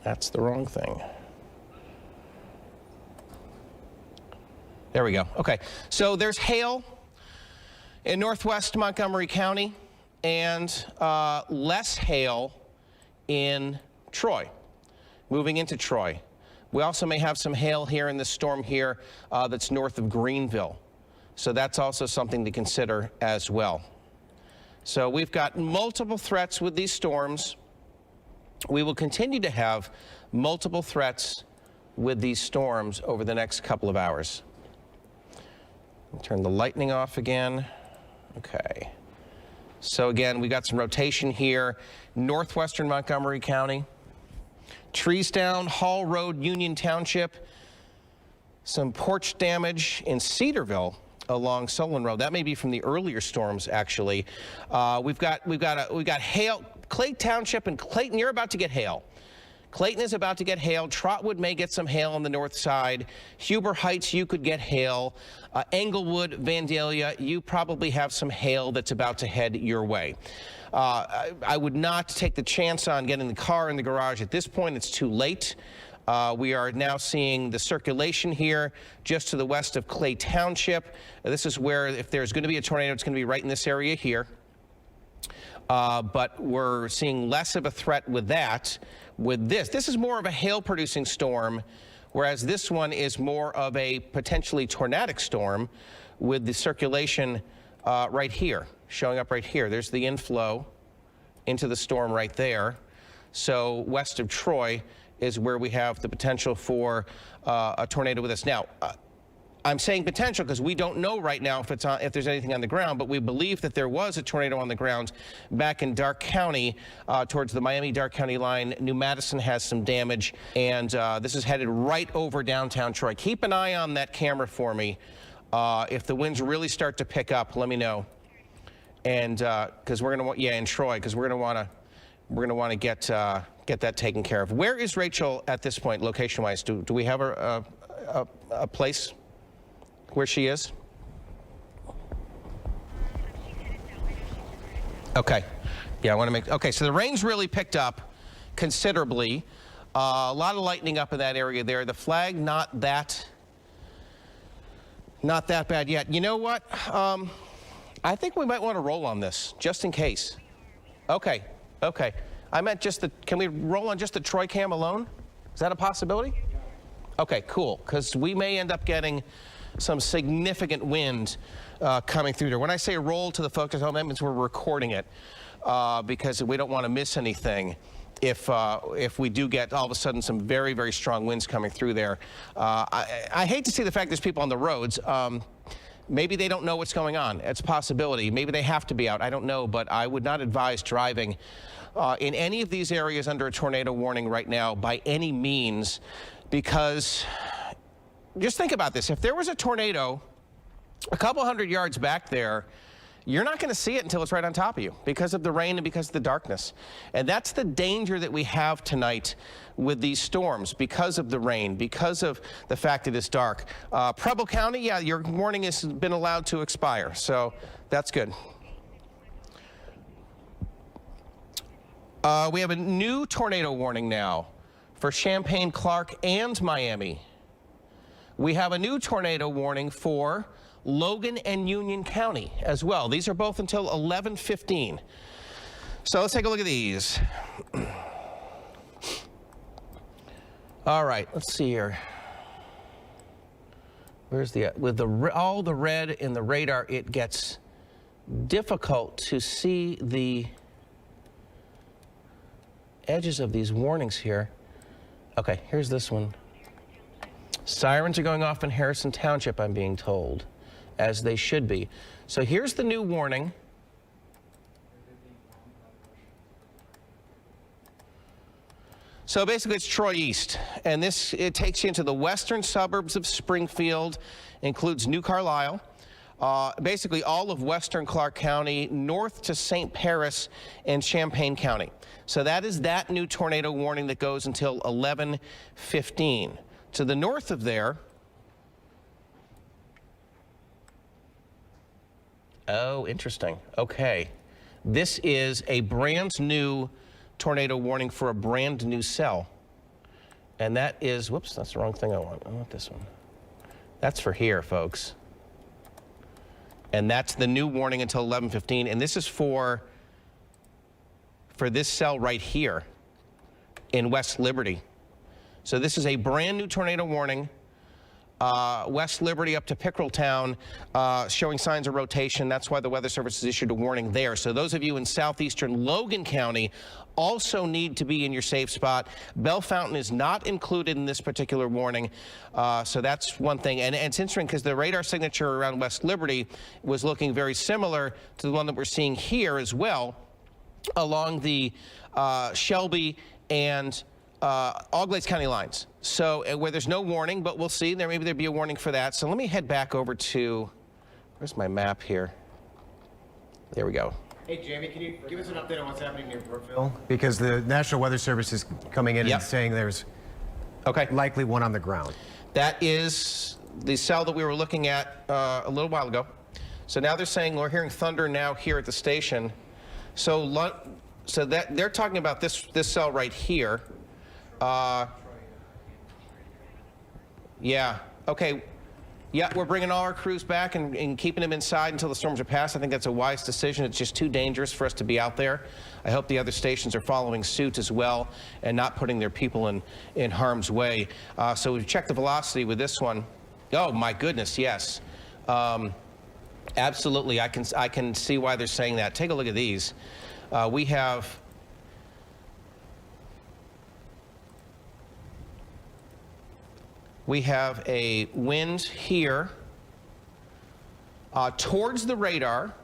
That's the wrong thing. There we go. Okay, so there's hail in northwest Montgomery County and less hail in Troy, moving into Troy. We also may have some hail here in this storm here that's north of Greenville. So that's also something to consider as well. So we've got multiple threats with these storms. We will continue to have multiple threats with these storms over the next couple of hours. Turn the lightning off again. Okay. So again, we got some rotation here. Northwestern Montgomery County. Trees down, Hall Road, Union Township. Some porch damage in Cedarville along Celina Road. That may be from the earlier storms, actually. We've got hail. Clayton Township and Clayton, you're about to get hail. Clayton is about to get hail. Trotwood may get some hail on the north side. Huber Heights, you could get hail. Englewood, Vandalia, you probably have some hail that's about to head your way. I would not take the chance on getting the car in the garage at this point. It's too late. We are now seeing the circulation here just to the west of Clay Township. This is where, if there's going to be a tornado, it's going to be right in this area here. But we're seeing less of a threat with that. With this is more of a hail-producing storm, whereas this one is more of a potentially tornadic storm with the circulation right here, showing up right here. There's the inflow into the storm right there. So west of Troy is where we have the potential for a tornado with us. Now, I'm saying potential because we don't know right now if there's anything on the ground, but we believe that there was a tornado on the ground back in Dark County towards the Miami-Dark County line. New Madison has some damage, and this is headed right over downtown Troy. Keep an eye on that camera for me. If the winds really start to pick up, let me know. And because we're going to want, in Troy, because we're going to want to get that taken care of. Where is Rachel at this point, location-wise? Do we have a place where she is? Okay. Yeah, I want to make, okay, so the rain's really picked up considerably. A lot of lightning up in that area there. The flag, not that bad yet. You know what? I think we might want to roll on this, just in case. Okay, okay. I meant just can we roll on just the Troy cam alone? Is that a possibility? Okay, cool, because we may end up getting some significant wind coming through there. When I say roll to the folks at home, that means we're recording it because we don't want to miss anything if we do get all of a sudden some very, very strong winds coming through there. I hate to see the fact there's people on the roads. Maybe they don't know what's going on. It's a possibility. Maybe they have to be out. I don't know, but I would not advise driving in any of these areas under a tornado warning right now by any means, because just think about this. If there was a tornado a couple hundred yards back there, you're not going to see it until it's right on top of you because of the rain and because of the darkness. And that's the danger that we have tonight with these storms, because of the rain, because of the fact that it's dark. Preble County, yeah, your warning has been allowed to expire, so that's good. We have a new tornado warning now for Champaign, Clark, and Miami. We have a new tornado warning for Logan and Union County as well. These are both until 11:15. So let's take a look at these. All right, let's see here. Where's with all the red in the radar, it gets difficult to see the edges of these warnings here. Okay, here's this one. Sirens are going off in Harrison Township, I'm being told, as they should be. So here's the new warning. So basically it's Troy East, and it takes you into the western suburbs of Springfield, includes New Carlisle. basically all of western Clark County, north to St. Paris and Champaign County. So that is that new tornado warning that goes until 11:15. To the north of there, oh, interesting. Okay. This is a brand new tornado warning for a brand new cell. And that is, whoops, that's the wrong thing I want. I want this one. That's for here, folks. And that's the new warning until 11:15. And this is for this cell right here in West Liberty. So this is a brand new tornado warning. West Liberty up to Pickrelltown, showing signs of rotation. That's why the Weather Service has issued a warning there. So those of you in southeastern Logan County also need to be in your safe spot. Bellefontaine is not included in this particular warning. So that's one thing. And it's interesting because the radar signature around West Liberty was looking very similar to the one that we're seeing here as well, along the Shelby and all Glades County lines. So where there's no warning, but we'll see. Maybe there'd be a warning for that. So let me head back over to, where's my map here? There we go. Hey, Jamie, can you give us an update on what's happening near Brookville? Because the National Weather Service is coming in and saying there's likely one on the ground. That is the cell that we were looking at a little while ago. So now they're saying we're hearing thunder now here at the station. So that they're talking about this cell right here. Yeah. Okay. Yeah, we're bringing all our crews back and keeping them inside until the storms are past. I think that's a wise decision. It's just too dangerous for us to be out there. I hope the other stations are following suit as well and not putting their people in harm's way. So we've checked the velocity with this one. Oh my goodness, yes. Absolutely, I can see why they're saying that. Take a look at these. We have a wind here towards the radar.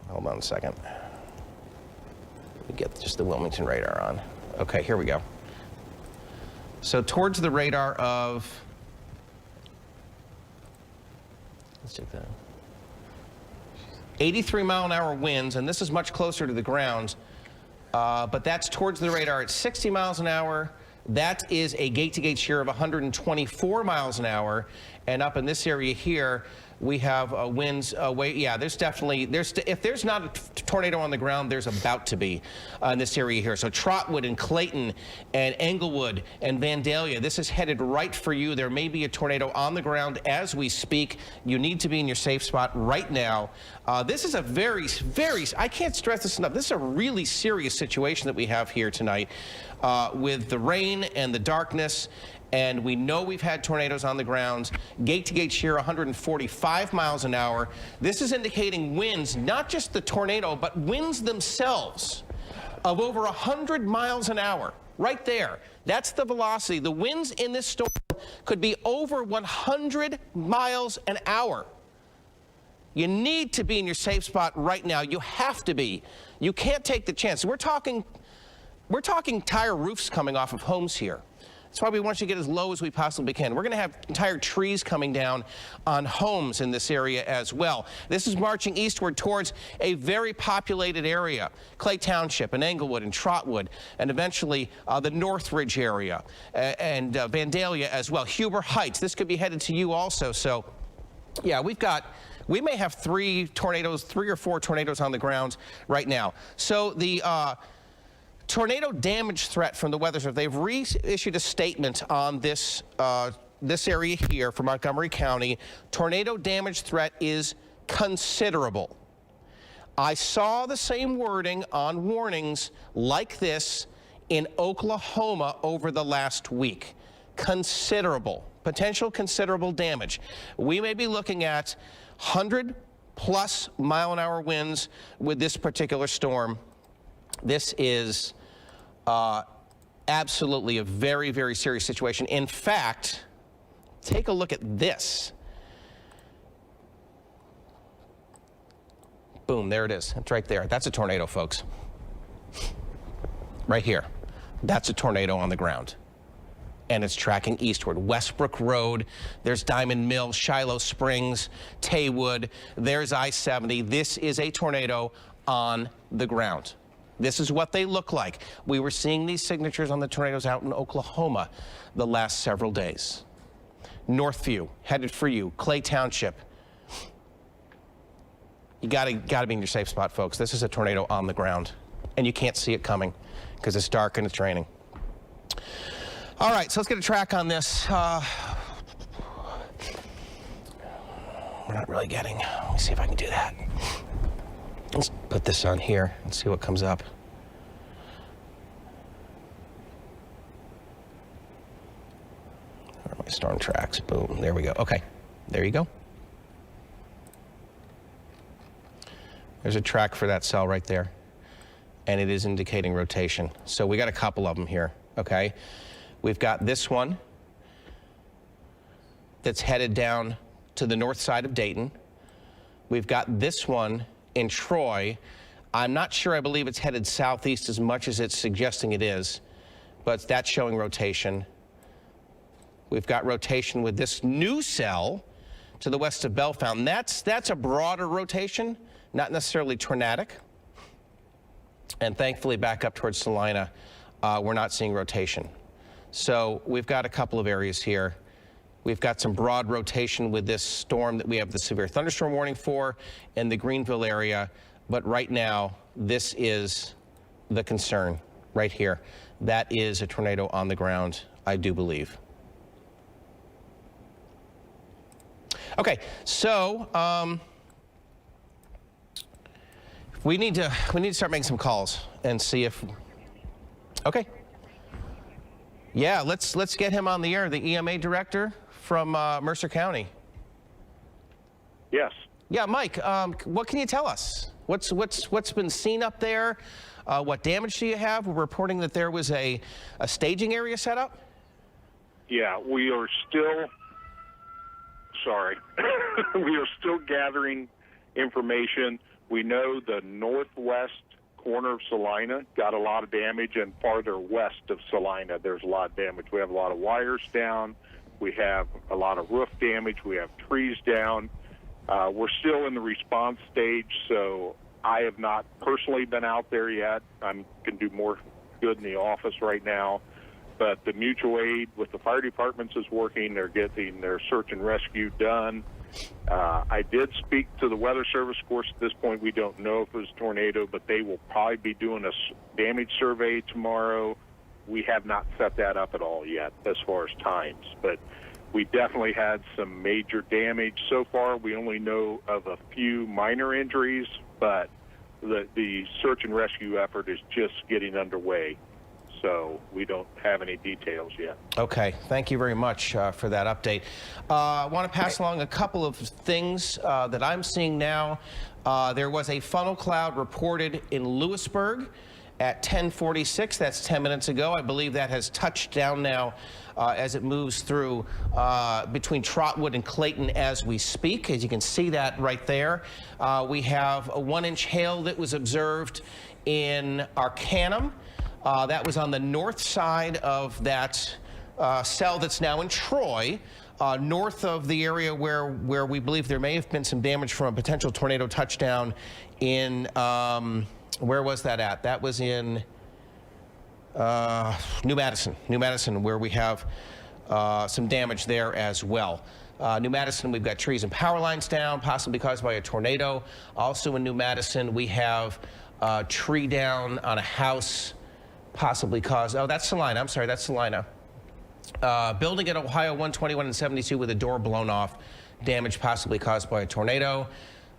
Hold on a second. Let me get just the Wilmington radar on. Okay, here we go. So towards the radar of, let's check that. 83-mile-an-hour winds, and this is much closer to the ground, but that's towards the radar at 60 miles an hour. That is a gate-to-gate shear of 124 miles an hour, and up in this area here, we have winds. Yeah, there's definitely if there's not a tornado on the ground, there's about to be in this area here. So Trotwood and Clayton and Englewood and Vandalia, this is headed right for you. There may be a tornado on the ground as we speak. You need to be in your safe spot right now. This is a very, I can't stress this enough. This is a really serious situation that we have here tonight with the rain and the darkness. And we know we've had tornadoes on the ground. Gate-to-gate shear 145 miles an hour. This is indicating winds, not just the tornado, but winds themselves of over 100 miles an hour. Right there. That's the velocity. The winds in this storm could be over 100 miles an hour. You need to be in your safe spot right now. You have to be. You can't take the chance. We're talking entire roofs coming off of homes here. That's why we want you to get as low as we possibly can. We're going to have entire trees coming down on homes in this area as well. This is marching eastward towards a very populated area, Clay Township and Englewood and Trotwood, and eventually the Northridge area and Vandalia as well. Huber Heights, this could be headed to you also. So, yeah, we may have three or four tornadoes on the ground right now. So the tornado damage threat from the Weather Service, they've reissued a statement on this area here for Montgomery County. Tornado damage threat is considerable. I saw the same wording on warnings like this in Oklahoma over the last week. Considerable, potential considerable damage. We may be looking at 100+ mile-an-hour winds with this particular storm. This is absolutely a very, very serious situation. In fact, take a look at this. Boom, there it is. It's right there. That's a tornado, folks. Right here. That's a tornado on the ground. and it's tracking eastward. Westbrook Road, there's Diamond Mill, Shiloh Springs, Taywood, there's I-70. This is a tornado on the ground. This is what they look like. We were seeing these signatures on the tornadoes out in Oklahoma the last several days. Northview, headed for you. Clay Township. You gotta be in your safe spot, folks. This is a tornado on the ground, and you can't see it coming because it's dark and it's raining. All right, so let's get a track on this. We're not really getting. Let me see if I can do that. Let's put this on here and see what comes up. Where are my storm tracks? Boom, there we go. Okay, there you go. There's a track for that cell right there, and it is indicating rotation. So we got a couple of them here, okay? We've got this one that's headed down to the north side of Dayton. We've got this one in Troy. I'm not sure, I believe it's headed southeast as much as it's suggesting it is, but that's showing rotation. We've got rotation with this new cell to the west of Bellefontaine. That's a broader rotation, not necessarily tornadic. And thankfully back up towards Celina, we're not seeing rotation. So we've got a couple of areas here. We've got some broad rotation with this storm that we have the severe thunderstorm warning for in the Greenville area. But right now, this is the concern right here. That is a tornado on the ground, I do believe. Okay, so we need to start making some calls and see if. Okay. Yeah, let's get him on the air. The EMA director from Mercer County. Yes. Yeah, Mike. What can you tell us? What's been seen up there? What damage do you have? We're reporting that there was a staging area set up. Yeah, we are still. Sorry, we are still gathering information. We know the northwest corner of Celina got a lot of damage, and farther west of Celina there's a lot of damage. We have a lot of wires down. We have a lot of roof damage. We have trees down. We're still in the response stage, so I have not personally been out there yet. I can do more good in the office right now. But the mutual aid with the fire departments is working. They're getting their search and rescue done. I did speak to the Weather Service. Of course, at this point, we don't know if it was a tornado, but they will probably be doing a damage survey tomorrow. We have not set that up at all yet as far as times, but we definitely had some major damage. So far, we only know of a few minor injuries, but the search and rescue effort is just getting underway. So we don't have any details yet. Okay, thank you very much for that update. I want to pass along a couple of things that I'm seeing now. There was a funnel cloud reported in Lewisburg at 10:46. That's 10 minutes ago. I believe that has touched down now as it moves through between Trotwood and Clayton as we speak. As you can see that right there. We have a 1-inch hail that was observed in Arcanum. That was on the north side of that cell that's now in Troy, north of the area where we believe there may have been some damage from a potential tornado touchdown in, where was that at? That was in New Madison, where we have some damage there as well. New Madison, we've got trees and power lines down, possibly caused by a tornado. Also in New Madison, we have a tree down on a house, possibly caused, oh, that's Celina. I'm sorry, that's Celina. Building at Ohio 121 and 72 with a door blown off. Damage possibly caused by a tornado.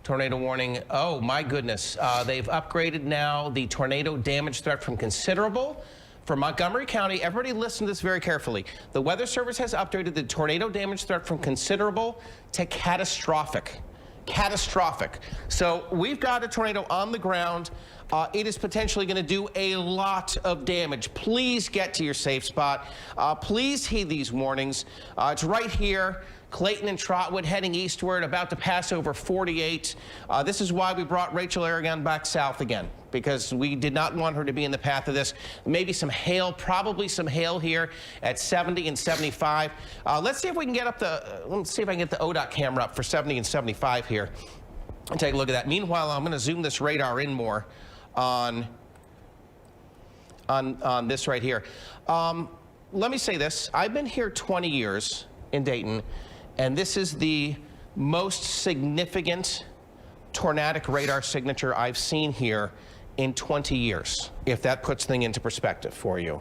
Tornado warning. Oh, my goodness. They've upgraded now the tornado damage threat from considerable for Montgomery County. Everybody listen to this very carefully. The Weather Service has upgraded the tornado damage threat from considerable to catastrophic. Catastrophic. So we've got a tornado on the ground. it is potentially going to do a lot of damage. Please get to your safe spot. Please heed these warnings. It's right here. Clayton and Trotwood heading eastward, about to pass over 48. This is why we brought Rachel Aragon back south again, because we did not want her to be in the path of this. Maybe some hail, probably some hail here at 70 and 75. Let's see if we can get up let's see if I can get the ODOT camera up for 70 and 75 here and take a look at that. Meanwhile, I'm going to zoom this radar in more on this right here. Let me say this. I've been here 20 years in Dayton, and this is the most significant tornadic radar signature I've seen here in 20 years, if that puts things into perspective for you.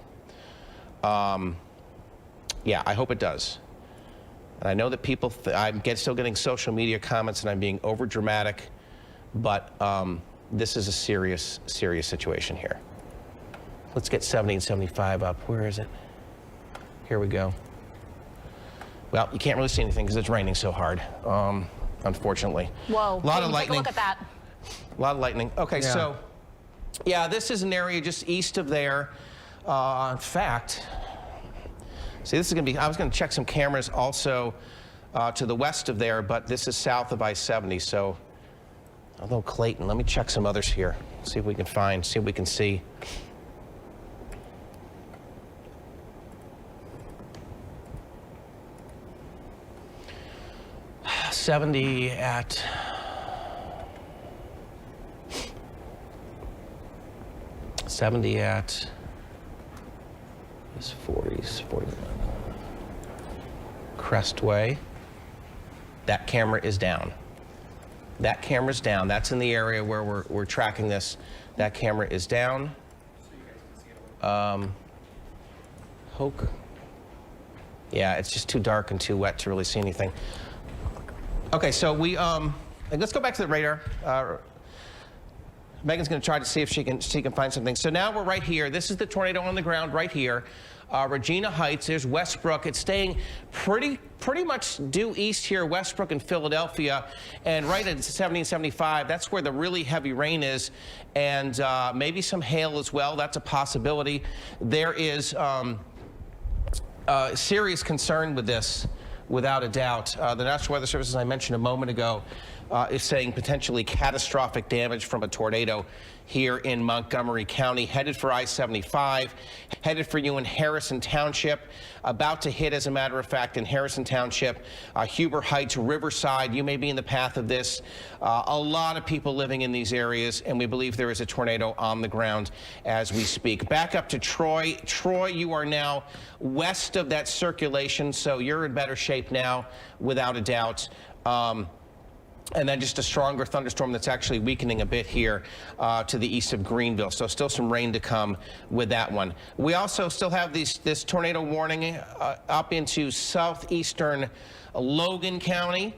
Yeah, I hope it does. And I know that people, I'm still getting social media comments and I'm being over dramatic, but this is a serious, serious situation here. Let's get 70 and 75 up. Where is it? Here we go. Well, you can't really see anything because it's raining so hard, unfortunately. Whoa, a lot of lightning. Take a look at that. A lot of lightning. Okay, Yeah. So, yeah, this is an area just east of there. In fact, see, this is going to be, I was going to check some cameras also to the west of there, but this is south of I-70, so, although Clayton, let me check some others here, see if we can find, see if we can see. 70 at this 40s, 49. Crestway. That camera is down. That camera's down. That's in the area where we're tracking this. That camera is down. Hoke. Yeah, it's just too dark and too wet to really see anything. Okay, so let's go back to the radar. Megan's going to try to see if she can find something. So now we're right here. This is the tornado on the ground right here. Regina Heights. There's Westbrook. It's staying pretty much due east here, Westbrook and Philadelphia, and right at 70 and 75. That's where the really heavy rain is, and maybe some hail as well. That's a possibility. There is serious concern with this, without a doubt. The National Weather Service, as I mentioned a moment ago, is saying potentially catastrophic damage from a tornado here in Montgomery County, headed for I-75, headed for you in Harrison Township, about to hit, as a matter of fact, in Harrison Township, Huber Heights, Riverside. You may be in the path of this. A lot of people living in these areas, and we believe there is a tornado on the ground as we speak. Back up to Troy. Troy, you are now west of that circulation, so you're in better shape now, without a doubt. And then just a stronger thunderstorm that's actually weakening a bit here to the east of Greenville. So still some rain to come with that one. We also still have this tornado warning up into southeastern Logan County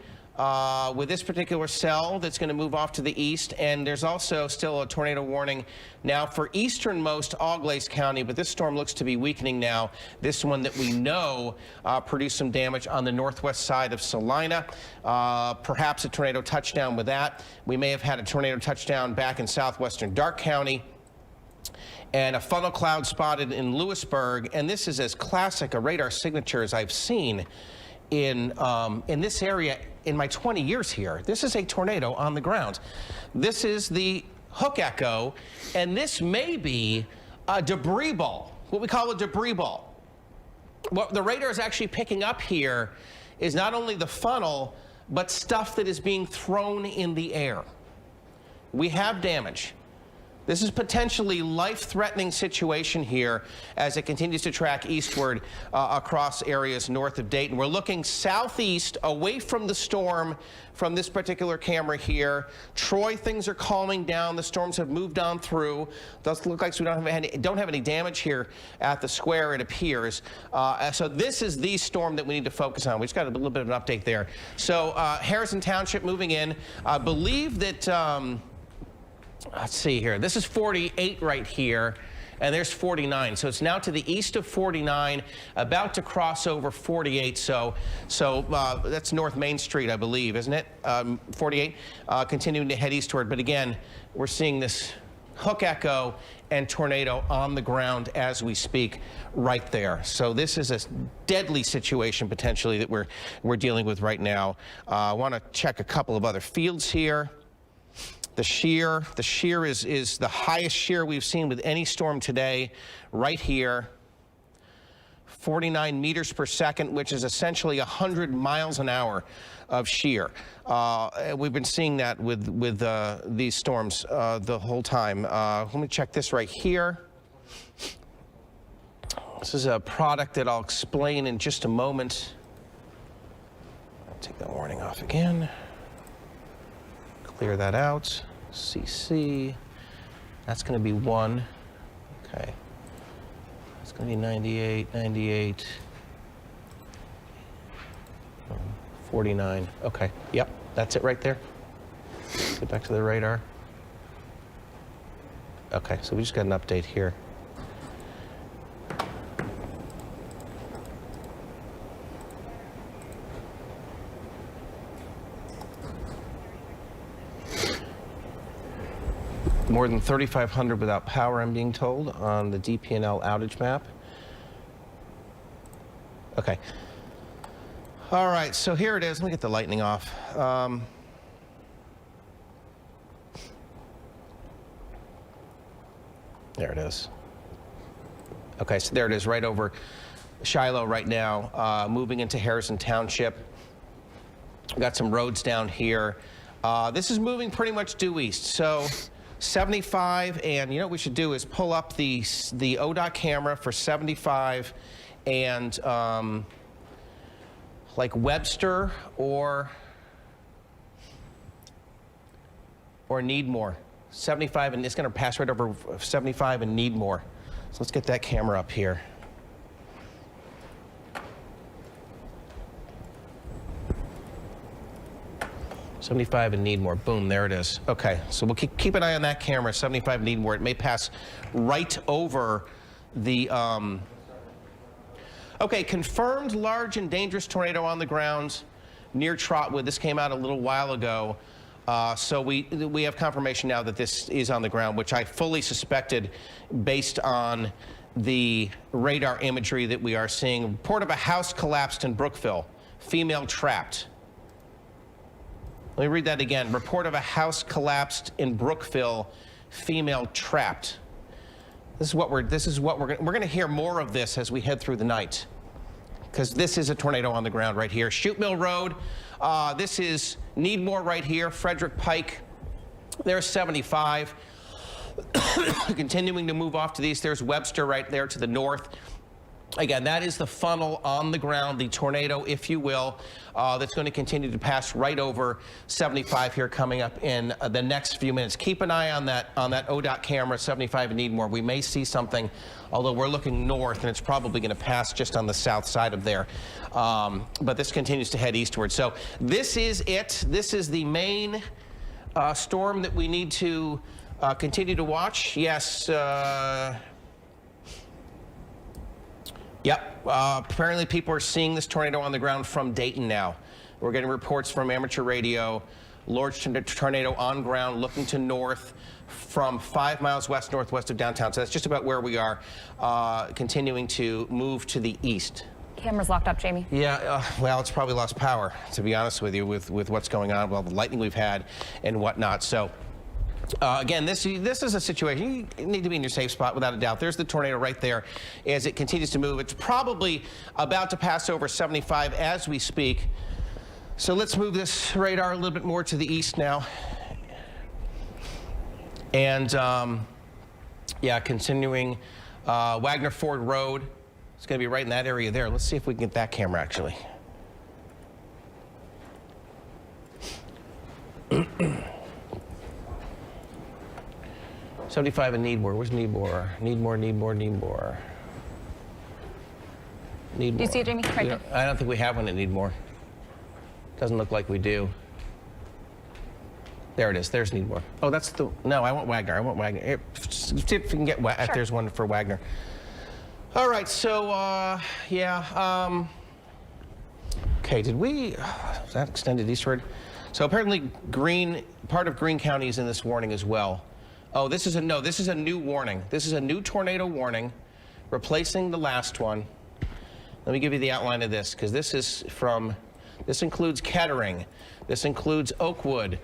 with this particular cell that's going to move off to the east. And there's also still a tornado warning now for easternmost Auglaize County, but this storm looks to be weakening now. This one that we know produced some damage on the northwest side of Celina. Perhaps a tornado touchdown with that. We may have had a tornado touchdown back in southwestern Darke County. And a funnel cloud spotted in Lewisburg. And this is as classic a radar signature as I've seen in this area in my 20 years here. This is a tornado on the ground. This is the hook echo, and this may be a debris ball, what we call a debris ball. What the radar is actually picking up here is not only the funnel, but stuff that is being thrown in the air. We have damage. This is potentially life-threatening situation here as it continues to track eastward across areas north of Dayton. We're looking southeast away from the storm from this particular camera here. Troy, things are calming down. The storms have moved on through. Doesn't look like we don't have any damage here at the square, it appears. So this is the storm that we need to focus on. We just got a little bit of an update there. So Harrison Township moving in. I believe that let's see here. This is 48 right here, and there's 49. So it's now to the east of 49, about to cross over 48. So that's North Main Street, I believe, isn't it? 48, continuing to head eastward. But again, we're seeing this hook echo, and tornado on the ground as we speak right there. So this is a deadly situation potentially that we're dealing with right now. I want to check a couple of other fields here. The shear is the highest shear we've seen with any storm today right here. 49 meters per second, which is essentially 100 miles an hour of shear. We've been seeing that with these storms the whole time. Let me check this right here. This is a product that I'll explain in just a moment. I'll take that warning off again. Clear that out. CC. That's going to be 1. Okay. It's going to be 98, 98, 49. Okay, yep, that's it right there. Get back to the radar. Okay, so we just got an update here. More than 3,500 without power, I'm being told, on the DP&L outage map. Okay. All right, so here it is. Let me get the lightning off. There it is. Okay, so there it is, right over Shiloh right now, moving into Harrison Township. We've got some roads down here. This is moving pretty much due east, so 75, and you know what we should do is pull up the ODOT camera for 75 and like Webster or Needmore. 75, and it's going to pass right over 75 and Needmore. So let's get that camera up here. '75 and Needmore. Boom, there it is. Okay, so we'll keep an eye on that camera, 75 and Needmore. It may pass right over the... Okay, confirmed large and dangerous tornado on the ground near Trotwood. This came out a little while ago. So we have confirmation now that this is on the ground, which I fully suspected based on the radar imagery that we are seeing. Report of a house collapsed in Brookville. Female trapped. Let me read that again. Report of a house collapsed in Brookville. Female trapped. This is what we're going to hear more of this as we head through the night, because this is a tornado on the ground right here. Chute Mill Road. This is Needmore right here. Frederick Pike. There's 75. Continuing to move off to the east. There's Webster right there to the north. Again, that is the funnel on the ground, the tornado, if you will, that's going to continue to pass right over 75 here coming up in the next few minutes. Keep an eye on that ODOT camera, 75 in Needmore. We may see something, although we're looking north, and it's probably going to pass just on the south side of there. But this continues to head eastward. So this is it. This is the main storm that we need to continue to watch. Yes. Yep, apparently people are seeing this tornado on the ground from Dayton now. We're getting reports from amateur radio, large tornado on ground looking to north from 5 miles west-northwest of downtown. So that's just about where we are, continuing to move to the east. Camera's locked up, Jamie. Yeah, well, it's probably lost power, to be honest with you, with what's going on, well, the lightning we've had and whatnot. So. Again, this is a situation you need to be in your safe spot without a doubt. There's the tornado right there as it continues to move. It's probably about to pass over 75 as we speak. So let's move this radar a little bit more to the east now. And yeah, continuing Wagner Ford Road. It's going to be right in that area there. Let's see if we can get that camera actually. 75 in Needmore. Where's Needmore? Needmore. Do you see it, Jamie? Right there. I don't think we have one in Needmore. Doesn't look like we do. There it is. There's Needmore. Oh, that's the... No, I want Wagner. Here, see if we can get... Sure. There's one for Wagner. All right, so, yeah. Okay, did we... Was that extended eastward? So apparently Greene, part of Greene County is in this warning as well. Oh, this is a new warning. This is a new tornado warning, replacing the last one. Let me give you the outline of this, because this includes Kettering, this includes Oakwood,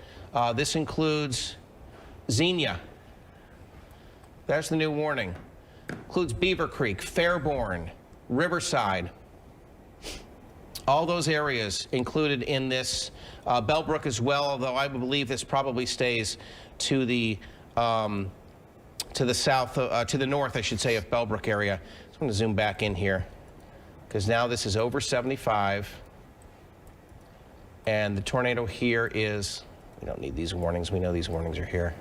this includes Xenia. That's the new warning. Includes Beaver Creek, Fairborn, Riverside. All those areas included in this. Bellbrook as well, although I believe this probably stays to the south, to the north, I should say, of Bellbrook area. So I'm going to zoom back in here, because now this is over 75. And the tornado here is, we don't need these warnings. We know these warnings are here.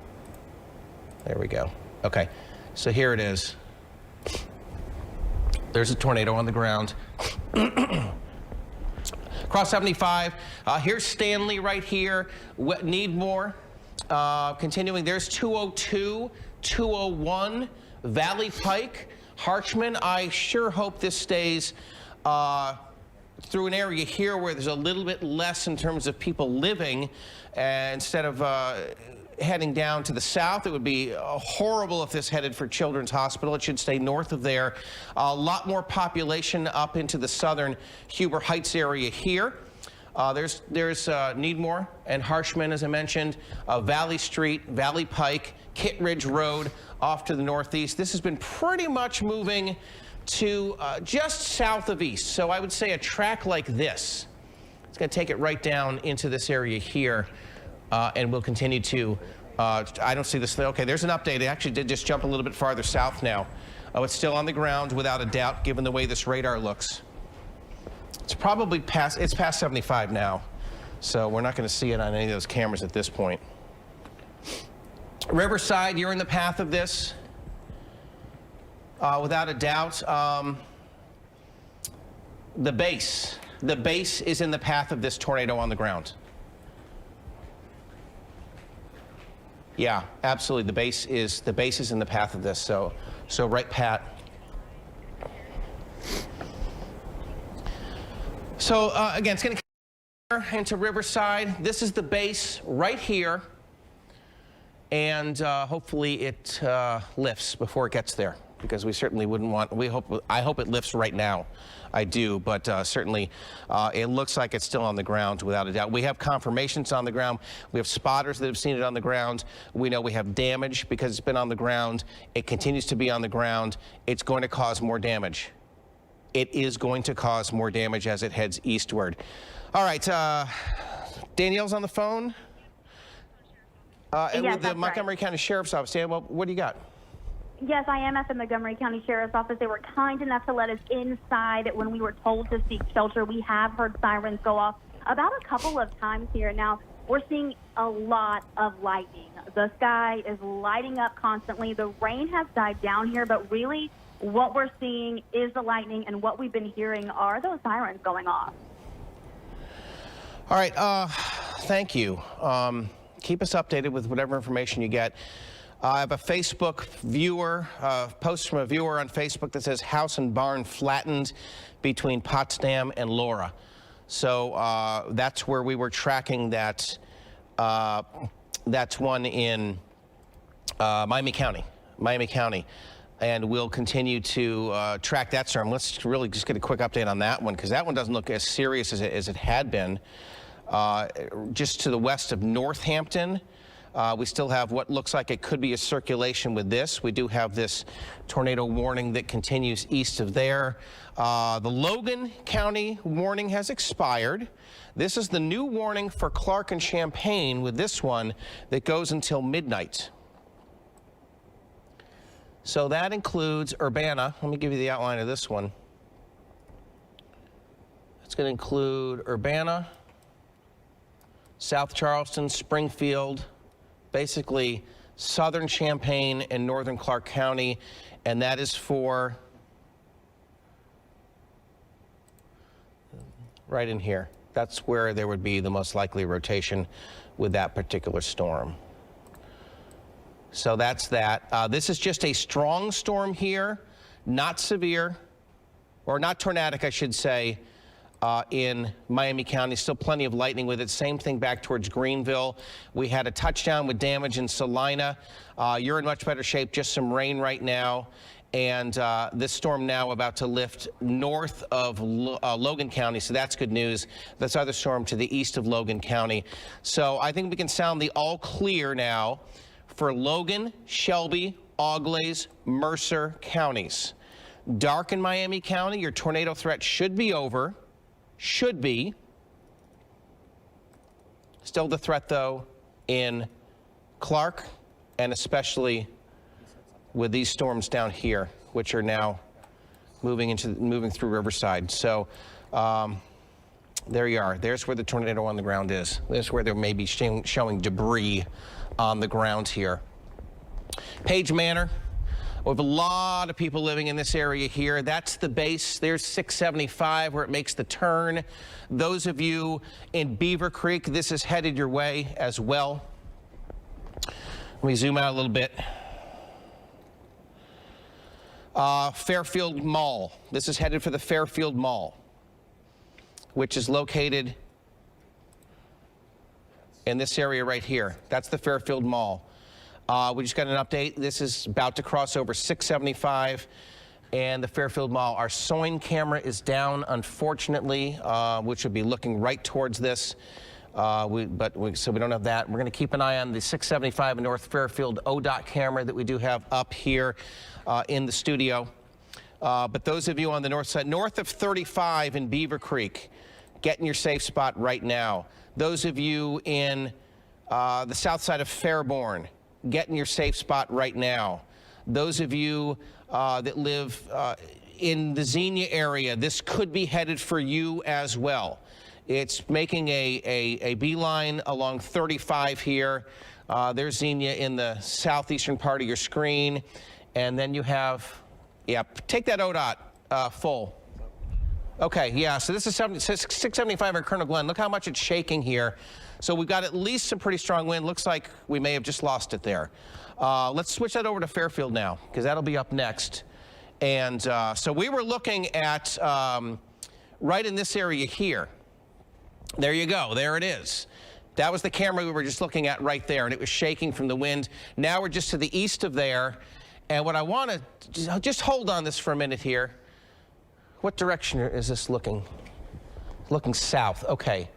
There we go. Okay, so here it is. There's a tornado on the ground. Across 75. Here's Stanley right here. Needmore. Continuing, there's 202, 201, Valley Pike, Harchman. I sure hope this stays through an area here where there's a little bit less in terms of people living, instead of heading down to the south. It would be horrible if this headed for Children's Hospital. It should stay north of there. A lot more population up into the southern Huber Heights area here. There's Needmore and Harchman, as I mentioned, Valley Street, Valley Pike, Kittredge Road off to the northeast. This has been pretty much moving to just south of east. So I would say a track like this. It's going to take it right down into this area here, and we'll continue to, I don't see this. Okay, there's an update. It actually did just jump a little bit farther south now. It's still on the ground without a doubt, given the way this radar looks. It's probably past 75 now, so we're not going to see it on any of those cameras at this point. Riverside, you're in the path of this, without a doubt. The base is in the path of this tornado on the ground. Yeah, absolutely. The base is in the path of this. So right, Pat. So again, it's going to come into Riverside. This is the base right here, and hopefully it lifts before it gets there, because we certainly wouldn't want. I hope it lifts right now. I do, but certainly it looks like it's still on the ground without a doubt. We have confirmations on the ground. We have spotters that have seen it on the ground. We know we have damage because it's been on the ground. It continues to be on the ground. It's going to cause more damage. It is going to cause more damage as it heads eastward. All right, Danielle's on the phone. Yes, with the Montgomery County Sheriff's Office. Danielle, what do you got? Yes, I am at the Montgomery County Sheriff's Office. They were kind enough to let us inside when we were told to seek shelter. We have heard sirens go off about a couple of times here. Now, we're seeing a lot of lightning. The sky is lighting up constantly. The rain has died down here, but really what we're seeing is the lightning, and what we've been hearing are those sirens going off. All right, thank you. Keep us updated with whatever information you get. I have a Facebook viewer, post from a viewer on Facebook that says house and barn flattened between Potsdam and Laura. So that's where we were tracking that. That's one in Miami County. And we'll continue to track that storm. Let's really just get a quick update on that one, because that one doesn't look as serious as it had been. Just to the west of Northampton, we still have what looks like it could be a circulation with this. We do have this tornado warning that continues east of there. The Logan County warning has expired. This is the new warning for Clark and Champaign, with this one that goes until midnight. So that includes Urbana. Let me give you the outline of this one. It's going to include Urbana, South Charleston, Springfield, basically southern Champaign and northern Clark County, and that is for right in here. That's where there would be the most likely rotation with that particular storm. So that's that. This is just a strong storm here, not severe, or not tornadic, I should say. in Miami County. Still plenty of lightning with it. Same thing back towards Greenville. We had a touchdown with damage in Celina. You're in much better shape. Just some rain right now. And this storm now about to lift north of Logan County, so that's good news. This other storm to the east of Logan County. So I think we can sound the all clear now for Logan, Shelby, Auglaize, Mercer counties. Dark in Miami County. Your tornado threat should be over. Should be. Still the threat, though, in Clark, and especially with these storms down here, which are now moving through Riverside. So there you are. There's where the tornado on the ground is. There's where there may be showing debris on the ground here. Page Manor. We have a lot of people living in this area here. That's the base. There's 675 where it makes the turn. Those of you in Beaver Creek, this is headed your way as well. Let me zoom out a little bit. Fairfield Mall. This is headed for the Fairfield Mall, which is located in this area right here. That's the Fairfield Mall. We just got an update. This is about to cross over 675 and the Fairfield Mall. Our Soin camera is down, unfortunately, which would be looking right towards this. So we don't have that. We're going to keep an eye on the 675 and North Fairfield ODOT camera that we do have up here in the studio. But those of you on the north side, north of 35 in Beaver Creek, get in your safe spot right now. Those of you in the south side of Fairborn, get in your safe spot right now. Those of you that live in the Xenia area, this could be headed for you as well. It's making a beeline along 35 here. There's Xenia in the southeastern part of your screen. And then you have, yeah, take that ODOT full. Okay, yeah, so this is 675 in Colonel Glenn. Look how much it's shaking here. So we've got at least some pretty strong wind. Looks like we may have just lost it there. Let's switch that over to Fairfield now, because that'll be up next. And so we were looking at right in this area here. There you go. There it is. That was the camera we were just looking at right there, and it was shaking from the wind. Now we're just to the east of there. And what I want to just hold on this for a minute here. What direction is this looking? Looking south. Okay.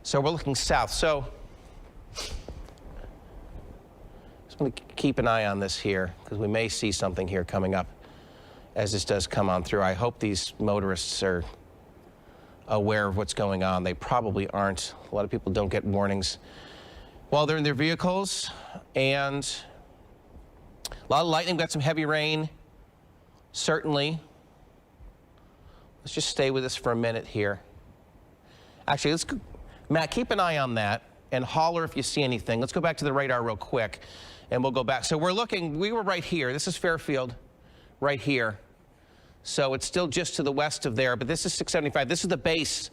So we're looking south. So just going to keep an eye on this here, because we may see something here coming up as this does come on through. I hope these motorists are aware of what's going on. They probably aren't. A lot of people don't get warnings while they're in their vehicles. And a lot of lightning. We've got some heavy rain, certainly. Let's just stay with us for a minute here. Actually, let's go. Matt, keep an eye on that and holler if you see anything. Let's go back to the radar real quick, and we'll go back. So we're looking, we were right here. This is Fairfield, right here. So it's still just to the west of there, but this is 675. This is the base.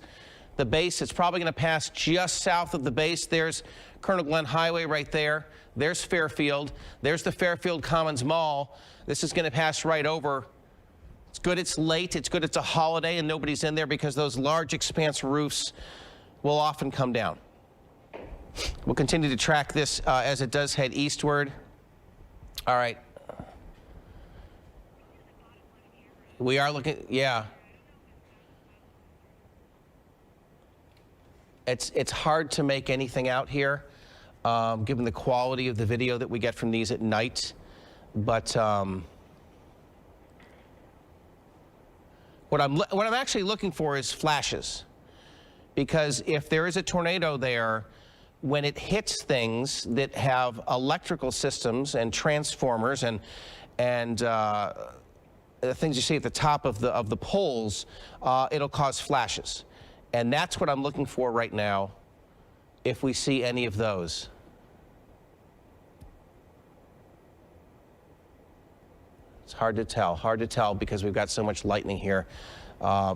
The base, it's probably going to pass just south of the base. There's Colonel Glenn Highway right there. There's Fairfield. There's the Fairfield Commons Mall. This is going to pass right over. It's good it's late. It's good it's a holiday and nobody's in there, because those large expanse roofs will often come down. We'll continue to track this as it does head eastward. All right. We are looking, yeah. It's hard to make anything out here, given the quality of the video that we get from these at night. But what I'm actually looking for is flashes, because if there is a tornado there, when it hits things that have electrical systems and transformers and the things you see at the top of the poles, it'll cause flashes. And that's what I'm looking for right now, if we see any of those. It's hard to tell because we've got so much lightning here,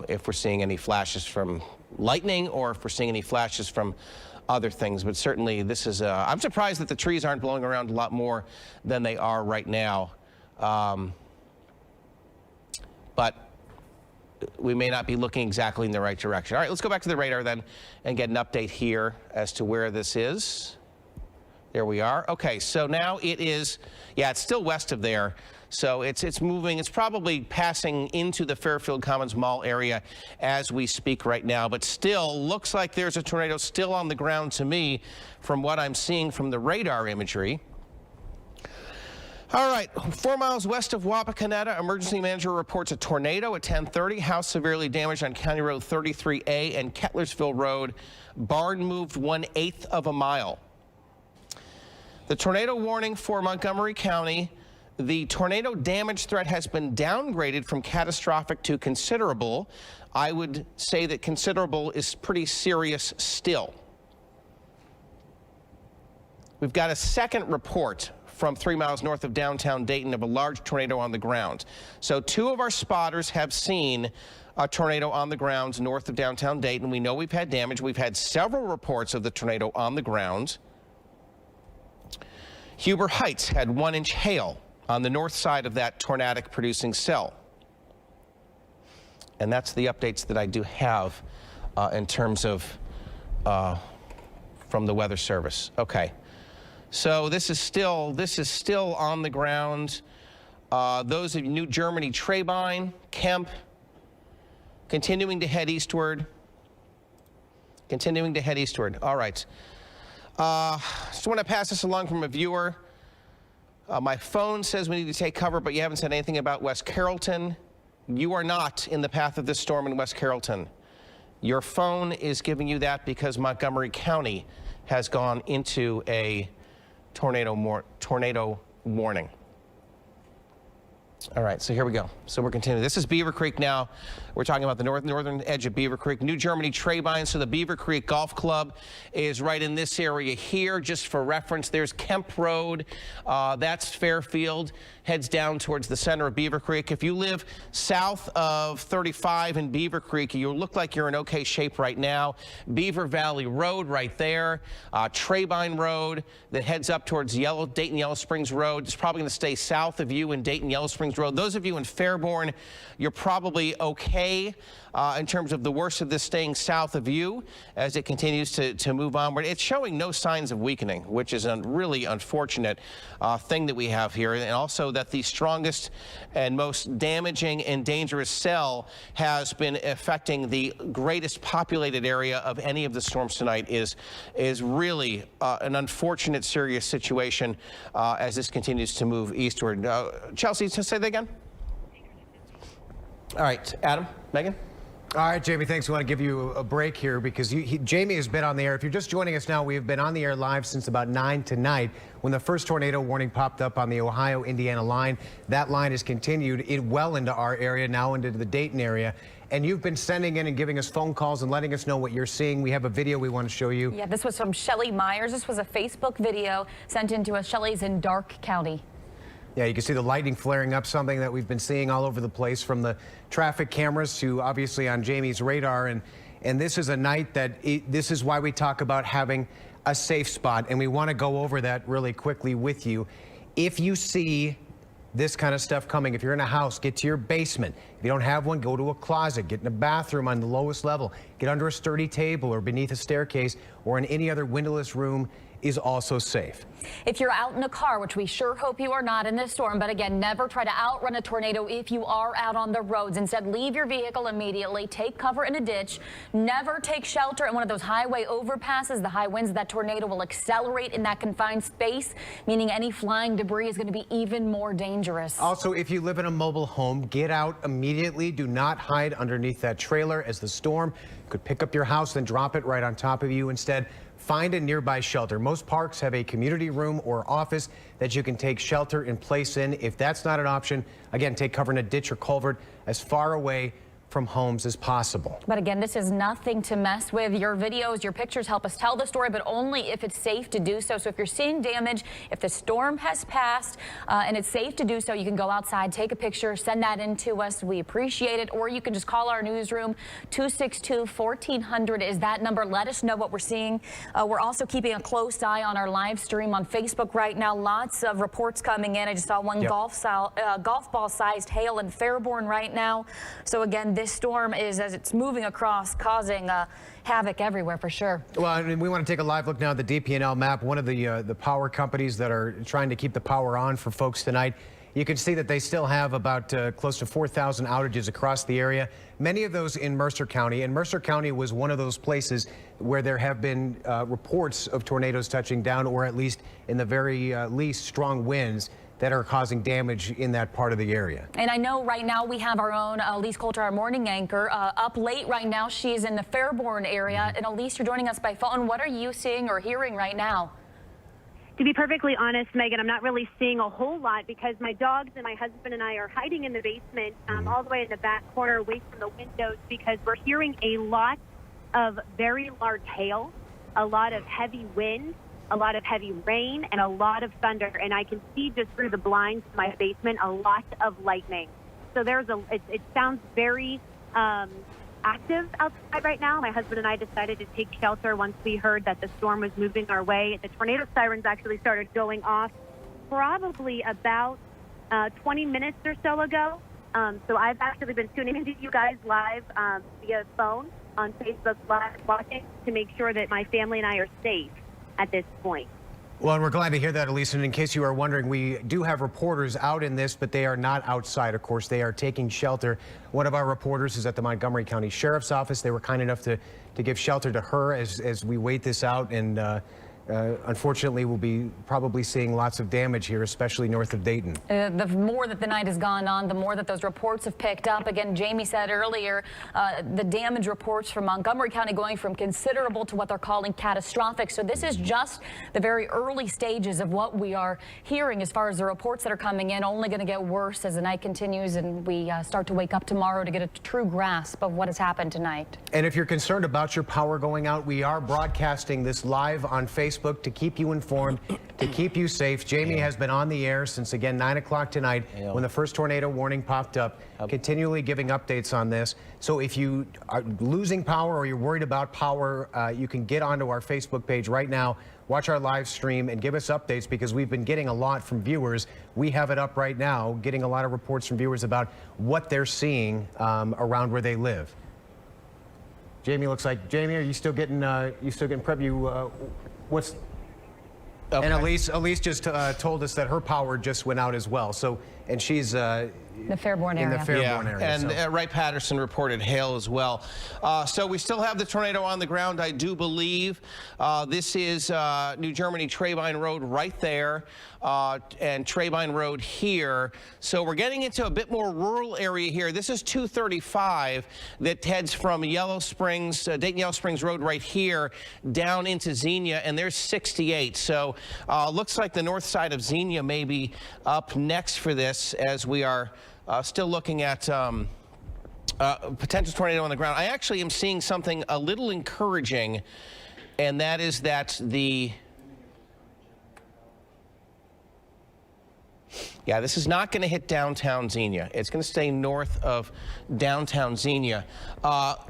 if we're seeing any flashes from lightning or if we're seeing any flashes from other things. But certainly this is, I'm surprised that the trees aren't blowing around a lot more than they are right now. But we may not be looking exactly in the right direction. All right, let's go back to the radar then and get an update here as to where this is. There we are. Okay, so now it is, yeah, it's still west of there. So it's moving. It's probably passing into the Fairfield Commons Mall area as we speak right now, but still looks like there's a tornado still on the ground to me from what I'm seeing from the radar imagery. All right, 4 miles west of Wapakoneta, emergency manager reports a tornado at 10:30. House severely damaged on County Road 33A and Kettlersville Road. Barn moved 1/8 of a mile. The tornado warning for Montgomery County. The tornado damage threat has been downgraded from catastrophic to considerable. I would say that considerable is pretty serious still. We've got a second report from 3 miles north of downtown Dayton of a large tornado on the ground. So 2 of our spotters have seen a tornado on the ground north of downtown Dayton. We know we've had damage. We've had several reports of the tornado on the ground. Huber Heights had 1-inch hail on the north side of that tornadic producing cell. And that's the updates that I do have in terms of from the Weather Service. Okay, so this is still on the ground. Those of New Germany, Trebein, Kemp, continuing to head eastward. Continuing to head eastward. All right. Just want to pass this along from a viewer. My phone says we need to take cover, but you haven't said anything about West Carrollton. You are not in the path of this storm in West Carrollton. Your phone is giving you that because Montgomery County has gone into a tornado warning. All right, so here we go. So we're continuing. This is Beaver Creek now. We're talking about the northern edge of Beaver Creek, New Germany, Trebein. So the Beaver Creek Golf Club is right in this area here. Just for reference, there's Kemp Road. That's Fairfield. Heads down towards the center of Beaver Creek. If you live south of 35 in Beaver Creek, you look like you're in okay shape right now. Beaver Valley Road right there. Trebein Road that heads up towards Dayton Yellow Springs Road. It's probably going to stay south of you in Dayton Yellow Springs Road. Those of you in Fairborn, you're probably okay in terms of the worst of this staying south of you as it continues to move onward. It's showing no signs of weakening, which is a really unfortunate thing that we have here. And also that the strongest and most damaging and dangerous cell has been affecting the greatest populated area of any of the storms tonight is really an unfortunate, serious situation as this continues to move eastward. Chelsea, say that again. All right, Adam, Megan. All right, Jamie, thanks. We want to give you a break here because Jamie has been on the air. If you're just joining us now, we have been on the air live since about 9 tonight when the first tornado warning popped up on the Ohio-Indiana line. That line has continued well into our area, now into the Dayton area. And you've been sending in and giving us phone calls and letting us know what you're seeing. We have a video we want to show you. Yeah, this was from Shelly Myers. This was a Facebook video sent in to us. Shelly's in Dark County. Yeah, you can see the lightning flaring up, something that we've been seeing all over the place from the traffic cameras to obviously on Jamie's radar. And this is a night that this is why we talk about having a safe spot. And we want to go over that really quickly with you. If you see this kind of stuff coming, if you're in a house, get to your basement. If you don't have one, go to a closet, get in a bathroom on the lowest level, get under a sturdy table or beneath a staircase or in any other windowless room is also safe. If you're out in a car, which we sure hope you are not in this storm, but again, never try to outrun a tornado if you are out on the roads. Instead, leave your vehicle immediately, take cover in a ditch, never take shelter in one of those highway overpasses. The high winds of that tornado will accelerate in that confined space, meaning any flying debris is going to be even more dangerous. Also, if you live in a mobile home, get out immediately. Do not hide underneath that trailer as the storm could pick up your house and drop it right on top of you. Instead, find a nearby shelter. Most parks have a community room or office that you can take shelter in place in. If that's not an option, again, take cover in a ditch or culvert as far away from homes as possible. But again, this is nothing to mess with. Your videos, your pictures help us tell the story, but only if it's safe to do so. So if you're seeing damage, if the storm has passed and it's safe to do so, you can go outside, take a picture, send that in to us. We appreciate it. Or you can just call our newsroom. 262-1400 is that number. Let us know what we're seeing. We're also keeping a close eye on our live stream on Facebook right now. Lots of reports coming in. I just saw one golf ball sized hail in Fairborn right now. So again, this storm is, as it's moving across, causing havoc everywhere for sure. Well, I mean, we want to take a live look now at the DP&L map. One of the power companies that are trying to keep the power on for folks tonight. You can see that they still have about close to 4,000 outages across the area, many of those in Mercer County. And Mercer County was one of those places where there have been reports of tornadoes touching down, or at least in the very least strong winds that are causing damage in that part of the area. And I know right now we have our own Elise Coulter, our morning anchor, up late right now. She is in the Fairborn area. And Elise, you're joining us by phone. What are you seeing or hearing right now? To be perfectly honest, Megan, I'm not really seeing a whole lot because my dogs and my husband and I are hiding in the basement all the way in the back corner away from the windows because we're hearing a lot of very large hail, a lot of heavy wind, a lot of heavy rain, and a lot of thunder. And I can see just through the blinds in my basement a lot of lightning. So it sounds very active outside right now. My husband and I decided to take shelter once we heard that the storm was moving our way. The tornado sirens actually started going off probably about 20 minutes or so ago. So I've actually been tuning into you guys live via phone on Facebook Live, watching to make sure that my family and I are safe at this point. Well, and we're glad to hear that, Elise. And in case you are wondering, we do have reporters out in this, but they are not outside, of course. They are taking shelter. One of our reporters is at the Montgomery County Sheriff's Office. They were kind enough to give shelter to her as we wait this out. And unfortunately, we'll be probably seeing lots of damage here, especially north of Dayton. The more that the night has gone on, the more that those reports have picked up. Again, Jamie said earlier, the damage reports from Montgomery County going from considerable to what they're calling catastrophic. So this is just the very early stages of what we are hearing as far as the reports that are coming in. Only going to get worse as the night continues and we start to wake up tomorrow to get a true grasp of what has happened tonight. And if you're concerned about your power going out, we are broadcasting this live on Facebook to keep you informed, to keep you safe. Jamie has been on the air since, again, 9 o'clock tonight when the first tornado warning popped up, continually giving updates on this. So if you are losing power or you're worried about power, you can get onto our Facebook page right now, watch our live stream, and give us updates because we've been getting a lot from viewers. We have it up right now, getting a lot of reports from viewers about what they're seeing around where they live. Jamie looks like, Jamie, are you still getting prep? What's okay. And Elise just told us that her power just went out as well. So, and she's the Fairborn area. In the Fairborn area. And Wright Patterson reported hail as well. So we still have the tornado on the ground, I do believe. This is New Germany Trabine Road right there, and Trabine Road here. So we're getting into a bit more rural area here. This is 235 that heads from Yellow Springs, Dayton Yellow Springs Road right here down into Xenia, and there's 68. So looks like the north side of Xenia may be up next for this as we are still looking at potential tornado on the ground. I actually am seeing something a little encouraging, and that is that this is not going to hit downtown Xenia. It's going to stay north of downtown Xenia.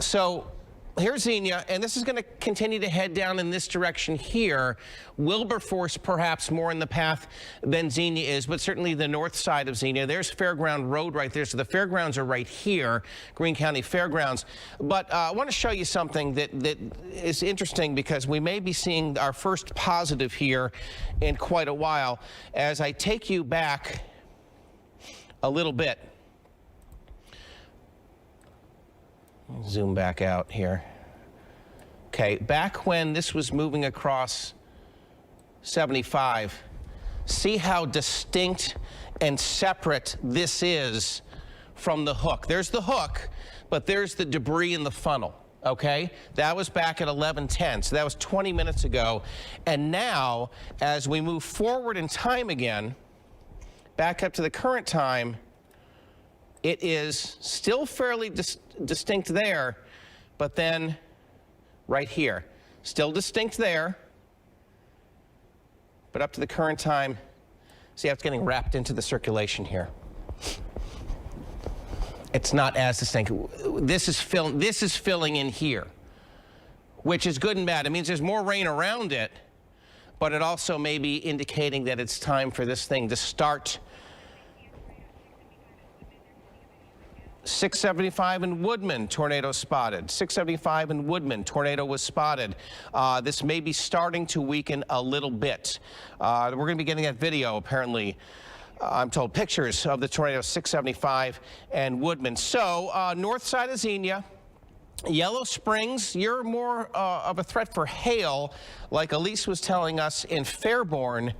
So here's Xenia, and this is going to continue to head down in this direction here. Wilberforce perhaps more in the path than Xenia is, but certainly the north side of Xenia. There's Fairground Road right there, so the fairgrounds are right here, Greene County Fairgrounds. But I want to show you something that is interesting because we may be seeing our first positive here in quite a while. As I take you back a little bit. Zoom back out here. Okay, back when this was moving across 75, see how distinct and separate this is from the hook. There's the hook, but there's the debris in the funnel, okay? That was back at 11:10, so that was 20 minutes ago. And now, as we move forward in time again, back up to the current time, it is still fairly distinct there, but then right here, still distinct there, but up to the current time, see how it's getting wrapped into the circulation here. It's not as distinct. This is filling in here, which is good and bad. It means there's more rain around it, but it also may be indicating that it's time for this thing to start 675 in Woodman, tornado spotted. 675 in Woodman, tornado was spotted. This may be starting to weaken a little bit. We're going to be getting that video, apparently. I'm told pictures of the tornado 675 and Woodman. So north side of Xenia, Yellow Springs, you're more of a threat for hail, like Elise was telling us in Fairborn,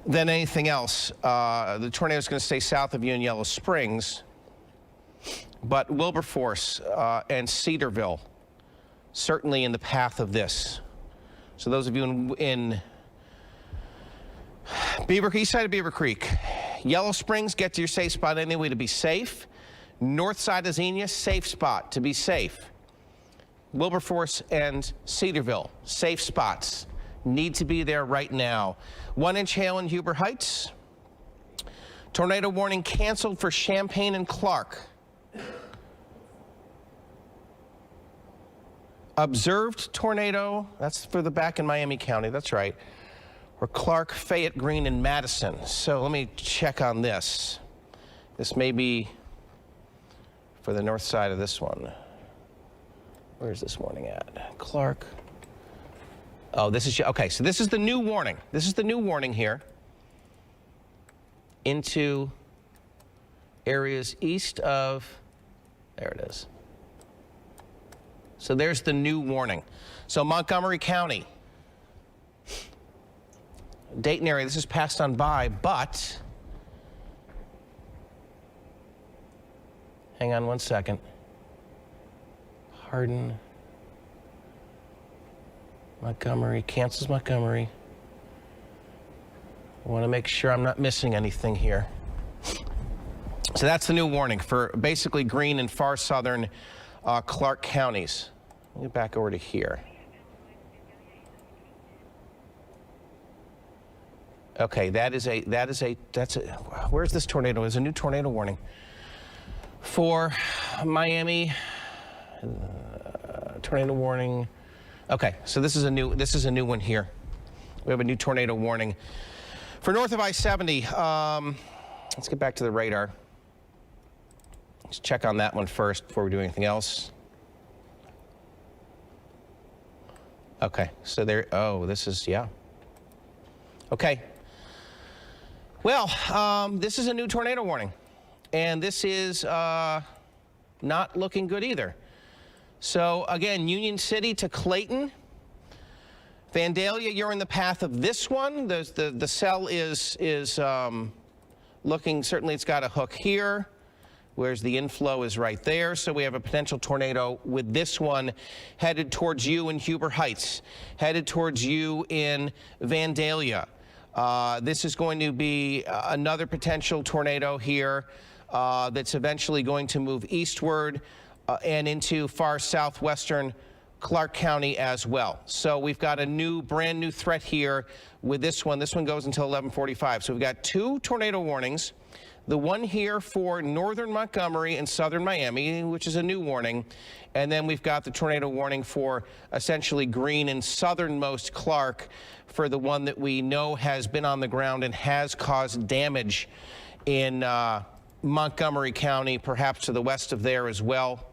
than anything else. The tornado is going to stay south of you in Yellow Springs, but Wilberforce and Cedarville certainly in the path of this. So those of you in east side of Beaver Creek, Yellow Springs, get to your safe spot anyway to be safe. North side of Xenia, safe spot to be safe. Wilberforce and Cedarville, safe spots. Need to be there right now. 1-inch hail in Huber Heights. Tornado warning canceled for Champaign and Clark. Observed tornado, that's for the back in Miami County, that's right. Or Clark, Fayette, Greene, and Madison. So let me check on this. This may be for the north side of this one. Where's this warning at? Clark. Oh, this is, okay, so this is the new warning. This is the new warning here into areas east of, there it is. So there's the new warning. So Montgomery County, Dayton area, this is passed on by, but hang on one second. Hardin, Montgomery, cancels Montgomery. I want to make sure I'm not missing anything here. So that's the new warning for basically Greene and far southern Clark counties. Let me get back over to here. Okay, that's where's this tornado? There's a new tornado warning for Miami. Tornado warning. Okay, so this is a new one here. We have a new tornado warning for north of I-70. Let's get back to the radar. Let's check on that one first before we do anything else. Okay, so there, oh, this is, yeah. Okay. Well, this is a new tornado warning, and this is not looking good either. So again, Union City to Clayton. Vandalia, you're in the path of this one. The cell is looking, certainly it's got a hook here, whereas the inflow is right there. So we have a potential tornado with this one headed towards you in Huber Heights, headed towards you in Vandalia. This is going to be another potential tornado here that's eventually going to move eastward and into far southwestern Clark County as well. So we've got a brand new threat here with this one. This one goes until 11:45. So we've got two tornado warnings. The one here for northern Montgomery and southern Miami, which is a new warning. And then we've got the tornado warning for essentially Greene and southernmost Clark for the one that we know has been on the ground and has caused damage in Montgomery County, perhaps to the west of there as well.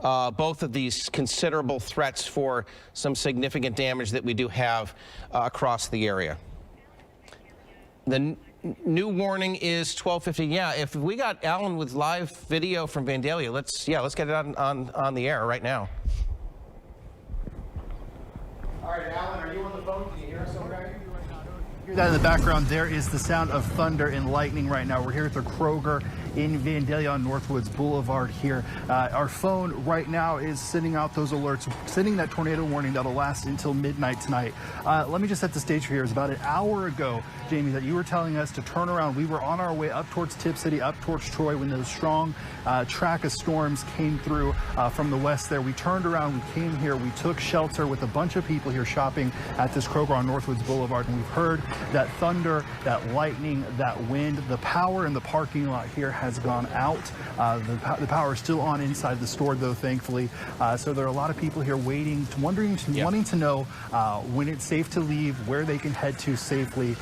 Both of these considerable threats for some significant damage that we do have across the area. The new warning is 12:50. Yeah, if we got Alan with live video from Vandalia, let's get it on the air right now. All right, Alan, are you on the phone? Can you hear us over there? Hear that in the background? There is the sound of thunder and lightning right now. We're here at the Kroger in Vandalia on Northwoods Boulevard here. Our phone right now is sending out those alerts, sending that tornado warning that'll last until midnight tonight. Let me just set the stage for here. It was about an hour ago, Jamie, that you were telling us to turn around. We were on our way up towards Tip City, up towards Troy, when those strong track of storms came through from the west there. We turned around, we came here, we took shelter with a bunch of people here shopping at this Kroger on Northwoods Boulevard, and we've heard that thunder, that lightning, that wind. The power in the parking lot here has has gone out. The power is still on inside the store, though, thankfully. So there are a lot of people here waiting, wanting to know when it's safe to leave, where they can head to safely.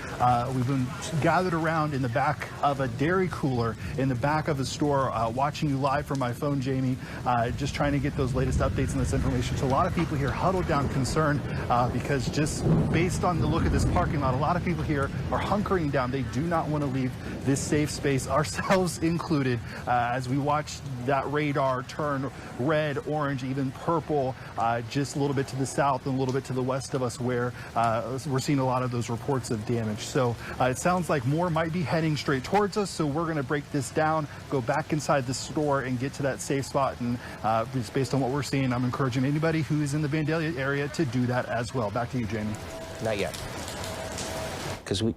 We've been gathered around in the back of a dairy cooler in the back of the store, watching you live from my phone, Jamie, just trying to get those latest updates and this information. So a lot of people here huddled down, concerned, because just based on the look of this parking lot, a lot of people here are hunkering down. They do not want to leave this safe space, ourselves included, as we watch that radar turn red, orange, even purple, just a little bit to the south and a little bit to the west of us, where we're seeing a lot of those reports of damage. So it sounds like more might be heading straight towards us, so we're going to break this down, go back inside the store and get to that safe spot. And just based on what we're seeing, I'm encouraging anybody who is in the Vandalia area to do that as well. Back to you, Jamie. Not yet. Because we...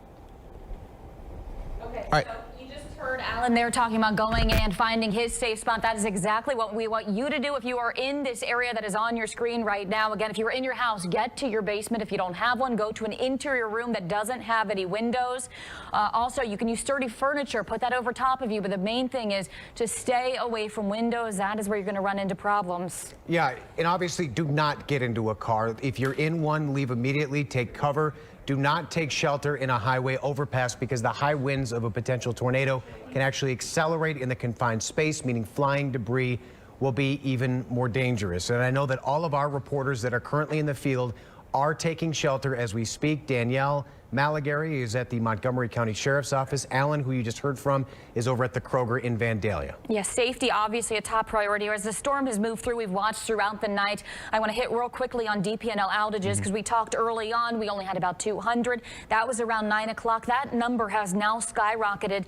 Okay, all right. so you just heard Alan there talking about going and finding his safe spot. That is exactly what we want you to do if you are in this area that is on your screen right now. Again, if you're in your house, get to your basement. If you don't have one, go to an interior room that doesn't have any windows. Also, you can use sturdy furniture, put that over top of you. But the main thing is to stay away from windows. That is where you're going to run into problems. Yeah, and obviously do not get into a car. If you're in one, leave immediately, take cover. Do not take shelter in a highway overpass, because the high winds of a potential tornado can actually accelerate in the confined space, meaning flying debris will be even more dangerous. And I know that all of our reporters that are currently in the field are taking shelter as we speak. Danielle Malagary is at the Montgomery County Sheriff's Office. Alan, who you just heard from, is over at the Kroger in Vandalia. Yes, safety obviously a top priority. As the storm has moved through, we've watched throughout the night. I want to hit real quickly on DP&L outages, because we talked early on. We only had about 200. That was around 9 o'clock. That number has now skyrocketed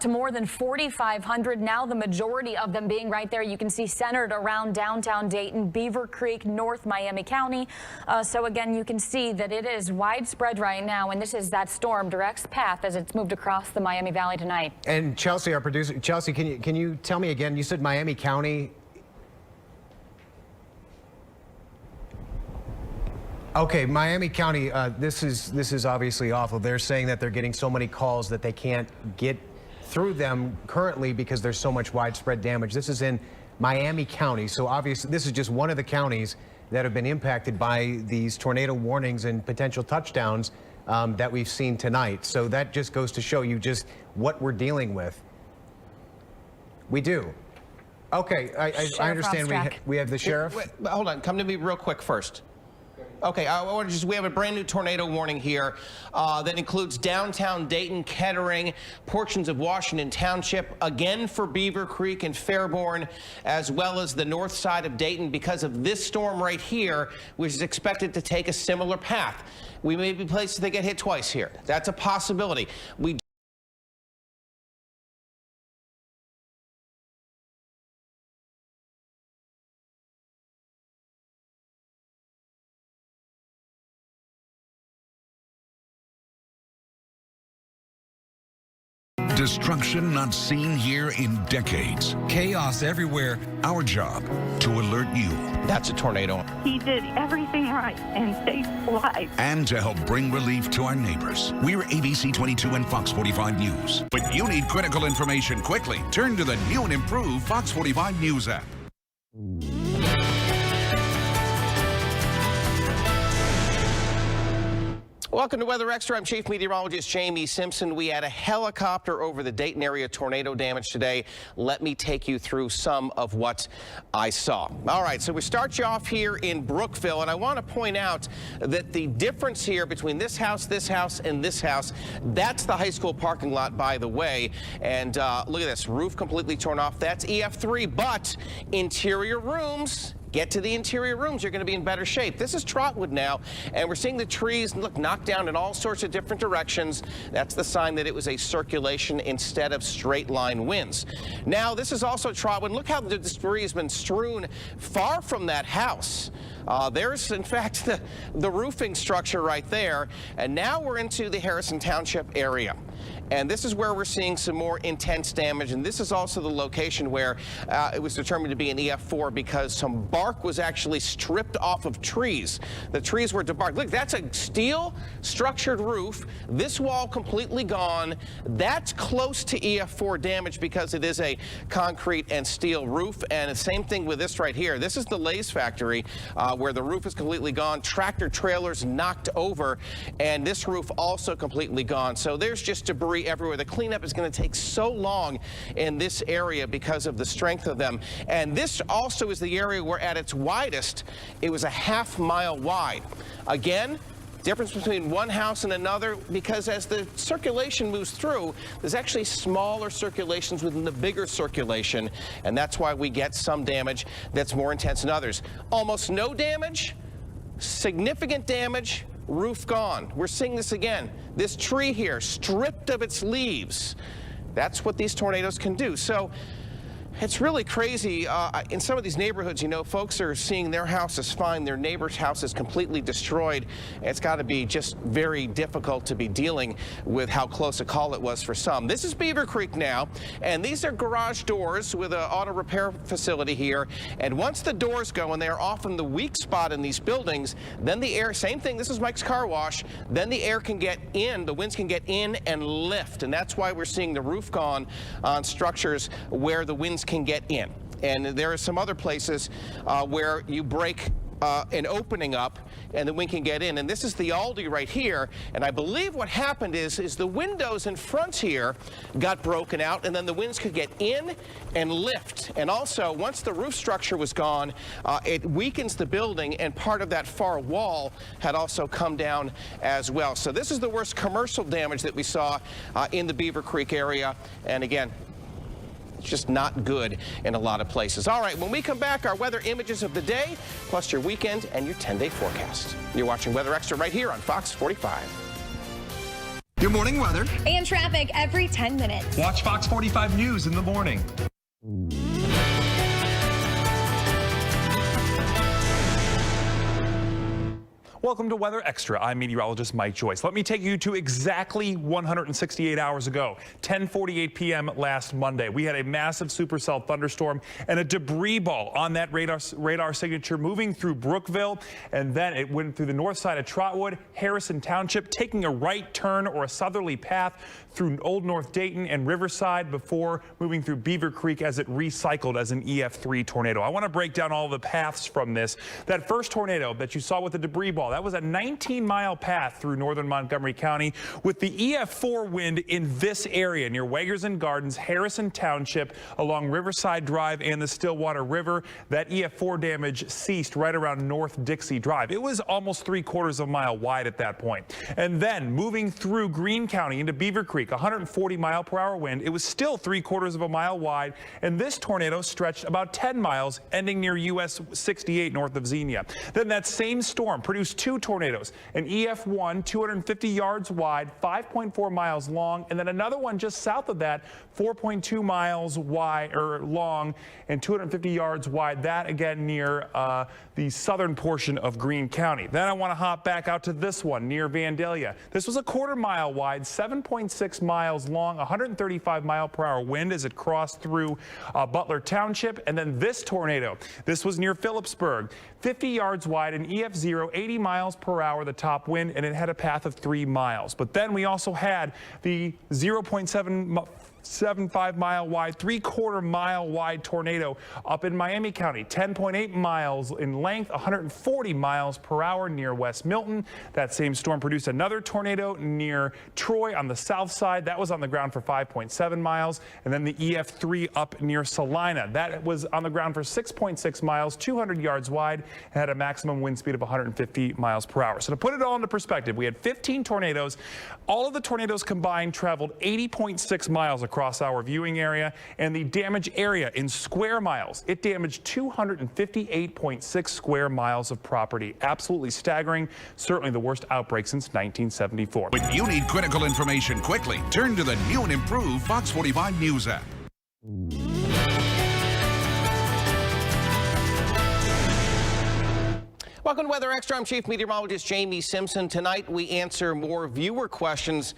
to more than 4,500. Now the majority of them being right there, you can see, centered around downtown Dayton, Beaver Creek, North Miami County. So again, you can see that it is widespread right now, and this is that storm direct's path as it's moved across the Miami Valley tonight. And Chelsea, our producer, Chelsea, can you tell me again? You said Miami County. Okay, Miami County. This is obviously awful. They're saying that they're getting so many calls that they can't get through them currently because there's so much widespread damage. This is in Miami County, so obviously this is just one of the counties that have been impacted by these tornado warnings and potential touchdowns that we've seen tonight. So that just goes to show you just what we're dealing with. We do. Okay, I understand we have the sheriff. Wait, hold on, come to me real quick first. Okay, we have a brand new tornado warning here that includes downtown Dayton, Kettering, portions of Washington Township, again for Beaver Creek and Fairborn, as well as the north side of Dayton, because of this storm right here, which is expected to take a similar path. We may be places that get hit twice here. That's a possibility. We Destruction not seen here in decades. Chaos everywhere. Our job to alert you. That's a tornado. He did everything right and saved lives. And to help bring relief to our neighbors. We're ABC 22 and Fox 45 News. When you need critical information quickly, turn to the new and improved Fox 45 News app. Welcome to Weather Extra. I'm Chief Meteorologist Jamie Simpson. We had a helicopter over the Dayton area tornado damage today. Let me take you through some of what I saw. All right, so we start you off here in Brookville, and I want to point out that the difference here between this house, and this house, that's the high school parking lot, by the way. And look at this, roof completely torn off. That's EF-3, but interior rooms. Get to the interior rooms, you're going to be in better shape. This is Trotwood now, and we're seeing the trees look knocked down in all sorts of different directions. That's the sign that it was a circulation instead of straight line winds. Now, this is also Trotwood. Look how the debris has been strewn far from that house. There's, in fact, the roofing structure right there. And now we're into the Harrison Township area. And this is where we're seeing some more intense damage. And this is also the location where it was determined to be an EF-4 because some bark was actually stripped off of trees. The trees were debarked. Look, that's a steel structured roof. This wall completely gone. That's close to EF-4 damage because it is a concrete and steel roof. And the same thing with this right here. This is the Lay's factory where the roof is completely gone. Tractor trailers knocked over, and this roof also completely gone. So there's just debris everywhere. The cleanup is going to take so long in this area because of the strength of them. And this also is the area where at its widest, it was a half-mile wide. Again, difference between one house and another, because as the circulation moves through, there's actually smaller circulations within the bigger circulation, and that's why we get some damage that's more intense than others. Almost no damage, significant damage, roof gone. We're seeing this again. This tree here, stripped of its leaves. That's what these tornadoes can do. So it's really crazy. In some of these neighborhoods, you know, folks are seeing their houses fine, their neighbor's house is completely destroyed. It's got to be just very difficult to be dealing with how close a call it was for some. This is Beaver Creek now, and these are garage doors with an auto repair facility here. And once the doors go, and they are often the weak spot in these buildings, then the air, same thing, this is Mike's Car Wash, then the air can get in, the winds can get in and lift. And that's why we're seeing the roof gone on structures where the winds can get in. And there are some other places where you break an opening up and the wind can get in. And this is the Aldi right here. And I believe what happened is the windows in front here got broken out, and then the winds could get in and lift. And also, once the roof structure was gone, it weakens the building, and part of that far wall had also come down as well. So this is the worst commercial damage that we saw in the Beaver Creek area. And again, just not good in a lot of places. All right, when we come back, our weather images of the day, plus your weekend and your 10-day forecast. You're watching Weather Extra right here on Fox 45. Your morning weather and traffic every 10 minutes. Watch Fox 45 News in the morning. Welcome to Weather Extra. I'm meteorologist Mike Joyce. Let me take you to exactly 168 hours ago, 10:48 p.m. last Monday. We had a massive supercell thunderstorm and a debris ball on that radar signature moving through Brookville, and then it went through the north side of Trotwood, Harrison Township, taking a right turn or a southerly path through Old North Dayton and Riverside before moving through Beaver Creek as it recycled as an EF-3 tornado. I want to break down all the paths from this. That first tornado that you saw with the debris ball, that was a 19-mile path through northern Montgomery County with the EF-4 wind in this area near Waggers and Gardens, Harrison Township, along Riverside Drive and the Stillwater River. That EF-4 damage ceased right around North Dixie Drive. It was almost 3/4 of a mile wide at that point. And then moving through Greene County into Beaver Creek, 140-mile-per-hour wind. It was still 3/4 of a mile wide, and this tornado stretched about 10 miles, ending near US 68 north of Xenia. Then that same storm produced two tornadoes, an EF-1, 250 yards wide, 5.4 miles long, and then another one just south of that, 4.2 miles wide or long and 250 yards wide. That again near the southern portion of Greene County. Then I want to hop back out to this one near Vandalia. This was a 1/4 mile wide, 7.6 miles long, 135-mile-per-hour wind as it crossed through Butler Township. And then this tornado, this was near Phillipsburg, 50 yards wide, an EF-0, 80 miles per hour, the top wind, and it had a path of 3 miles. But then we also had the 0.75 mile wide, 3/4 mile wide tornado up in Miami County, 10.8 miles in length, 140 miles per hour near West Milton. That same storm produced another tornado near Troy on the south side. That was on the ground for 5.7 miles. And then the EF-3 up near Celina. That was on the ground for 6.6 miles, 200 yards wide, and had a maximum wind speed of 150 miles per hour. So to put it all into perspective, we had 15 tornadoes. All of the tornadoes combined traveled 80.6 miles across our viewing area, and the damage area in square miles, it damaged 258.6 square miles of property. Absolutely staggering. Certainly the worst outbreak since 1974. When you need critical information quickly, turn to the new and improved Fox 45 News app. Welcome to Weather Extra. I'm Chief Meteorologist Jamie Simpson. Tonight we answer more viewer questions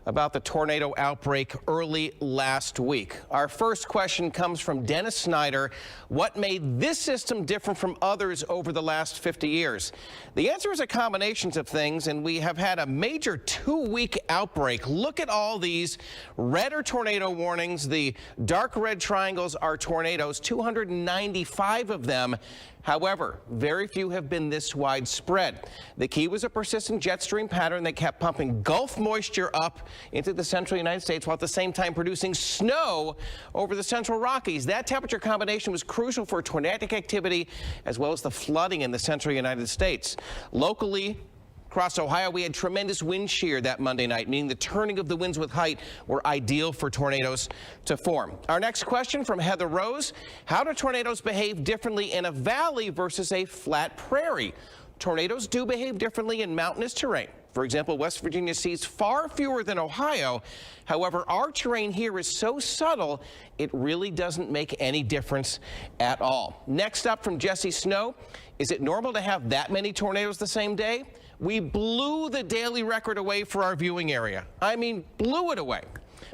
about the tornado outbreak early last week. Our first question comes from Dennis Snyder. What made this system different from others over the last 50 years? The answer is a combination of things, and we have had a major 2-week outbreak. Look at all these. Red are tornado warnings. The dark red triangles are tornadoes, 295 of them. However, very few have been this widespread. The key was a persistent jet stream pattern that kept pumping Gulf moisture up into the central United States while at the same time producing snow over the central Rockies. That temperature combination was crucial for tornadic activity as well as the flooding in the central United States. Locally, across Ohio, we had tremendous wind shear that Monday night, meaning the turning of the winds with height were ideal for tornadoes to form. Our next question from Heather Rose. How do tornadoes behave differently in a valley versus a flat prairie? Tornadoes do behave differently in mountainous terrain. For example, West Virginia sees far fewer than Ohio. However, our terrain here is so subtle, it really doesn't make any difference at all. Next up from Jesse Snow, is it normal to have that many tornadoes the same day? We blew the daily record away for our viewing area. I mean, blew it away.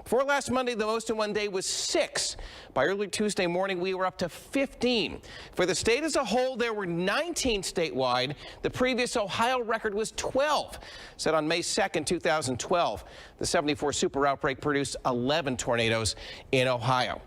Before last Monday, the most in one day was 6. By early Tuesday morning, we were up to 15. For the state as a whole, there were 19 statewide. The previous Ohio record was 12. Set on May 2nd, 2012, the 74 super outbreak produced 11 tornadoes in Ohio.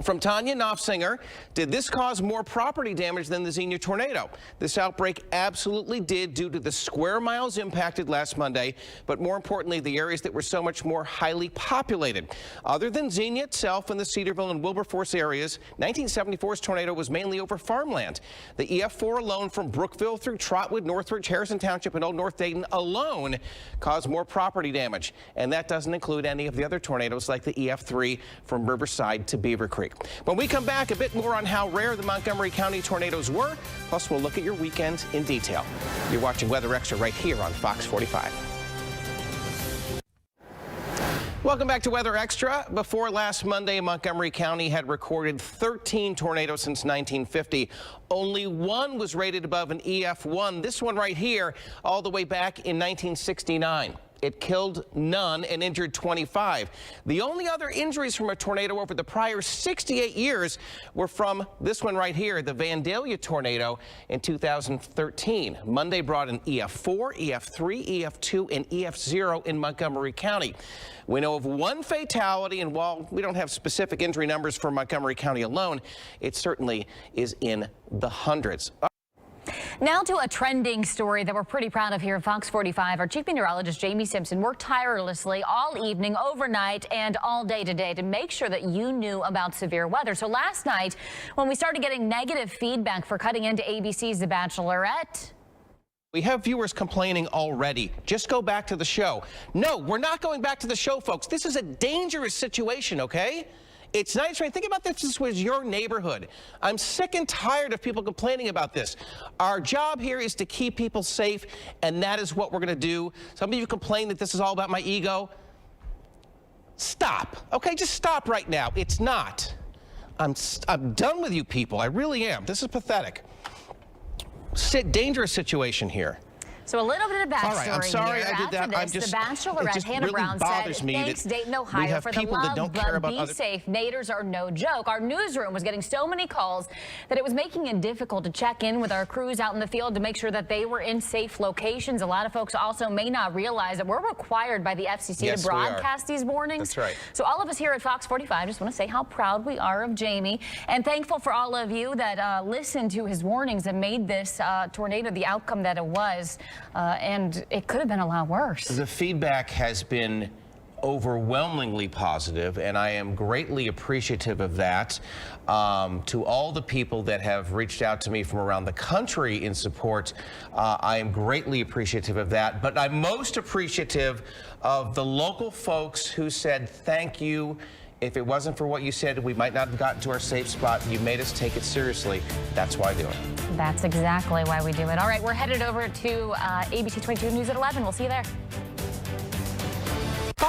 From Tanya Knopfsinger, did this cause more property damage than the Xenia tornado? This outbreak absolutely did due to the square miles impacted last Monday, but more importantly, the areas that were so much more highly populated. Other than Xenia itself and the Cedarville and Wilberforce areas, 1974's tornado was mainly over farmland. The EF-4 alone from Brookville through Trotwood, Northridge, Harrison Township, and Old North Dayton alone caused more property damage. And that doesn't include any of the other tornadoes like the EF-3 from Riverside to Beaver Creek. When we come back, a bit more on how rare the Montgomery County tornadoes were, plus we'll look at your weekend in detail. You're watching Weather Extra right here on Fox 45. Welcome back to Weather Extra. Before last Monday, Montgomery County had recorded 13 tornadoes since 1950. Only one was rated above an EF-1. This one right here, all the way back in 1969. It killed none and injured 25. The only other injuries from a tornado over the prior 68 years were from this one right here, the Vandalia tornado in 2013. Monday brought an EF-4, EF-3, EF-2, and EF-0 in Montgomery County. We know of one fatality, and while we don't have specific injury numbers for Montgomery County alone, it certainly is in the hundreds. Now to a trending story that we're pretty proud of here at Fox 45. Our chief meteorologist, Jamie Simpson, worked tirelessly all evening, overnight, and all day today to make sure that you knew about severe weather. So last night, when we started getting negative feedback for cutting into ABC's The Bachelorette, we have viewers complaining already. Just go back to the show. No, we're not going back to the show, folks. This is a dangerous situation, okay? It's nice, right? Think about this. This was your neighborhood. I'm sick and tired of people complaining about this. Our job here is to keep people safe, and that is what we're going to do. Some of you complain that this is all about my ego. Stop. Okay, just stop right now. It's not. I'm done with you people. I really am. This is pathetic. Dangerous situation here. So a little bit of backstory. All right, I'm sorry here. I did that. After this, the Bachelorette, Hannah really Brown said, thanks Dayton, Ohio for the love, but be safe. Naders are no joke. Our newsroom was getting so many calls that it was making it difficult to check in with our crews out in the field to make sure that they were in safe locations. A lot of folks also may not realize that we're required by the FCC to broadcast these warnings. That's right. So all of us here at Fox 45 just want to say how proud we are of Jamie and thankful for all of you that listened to his warnings and made this tornado the outcome that it was. And it could have been a lot worse. The feedback has been overwhelmingly positive, and I am greatly appreciative of that. To all the people that have reached out to me from around the country in support, I am greatly appreciative of that. But I'm most appreciative of the local folks who said thank you. If it wasn't for what you said, we might not have gotten to our safe spot. You made us take it seriously. That's why I do it. That's exactly why we do it. All right, we're headed over to ABC 22 News at 11. We'll see you there.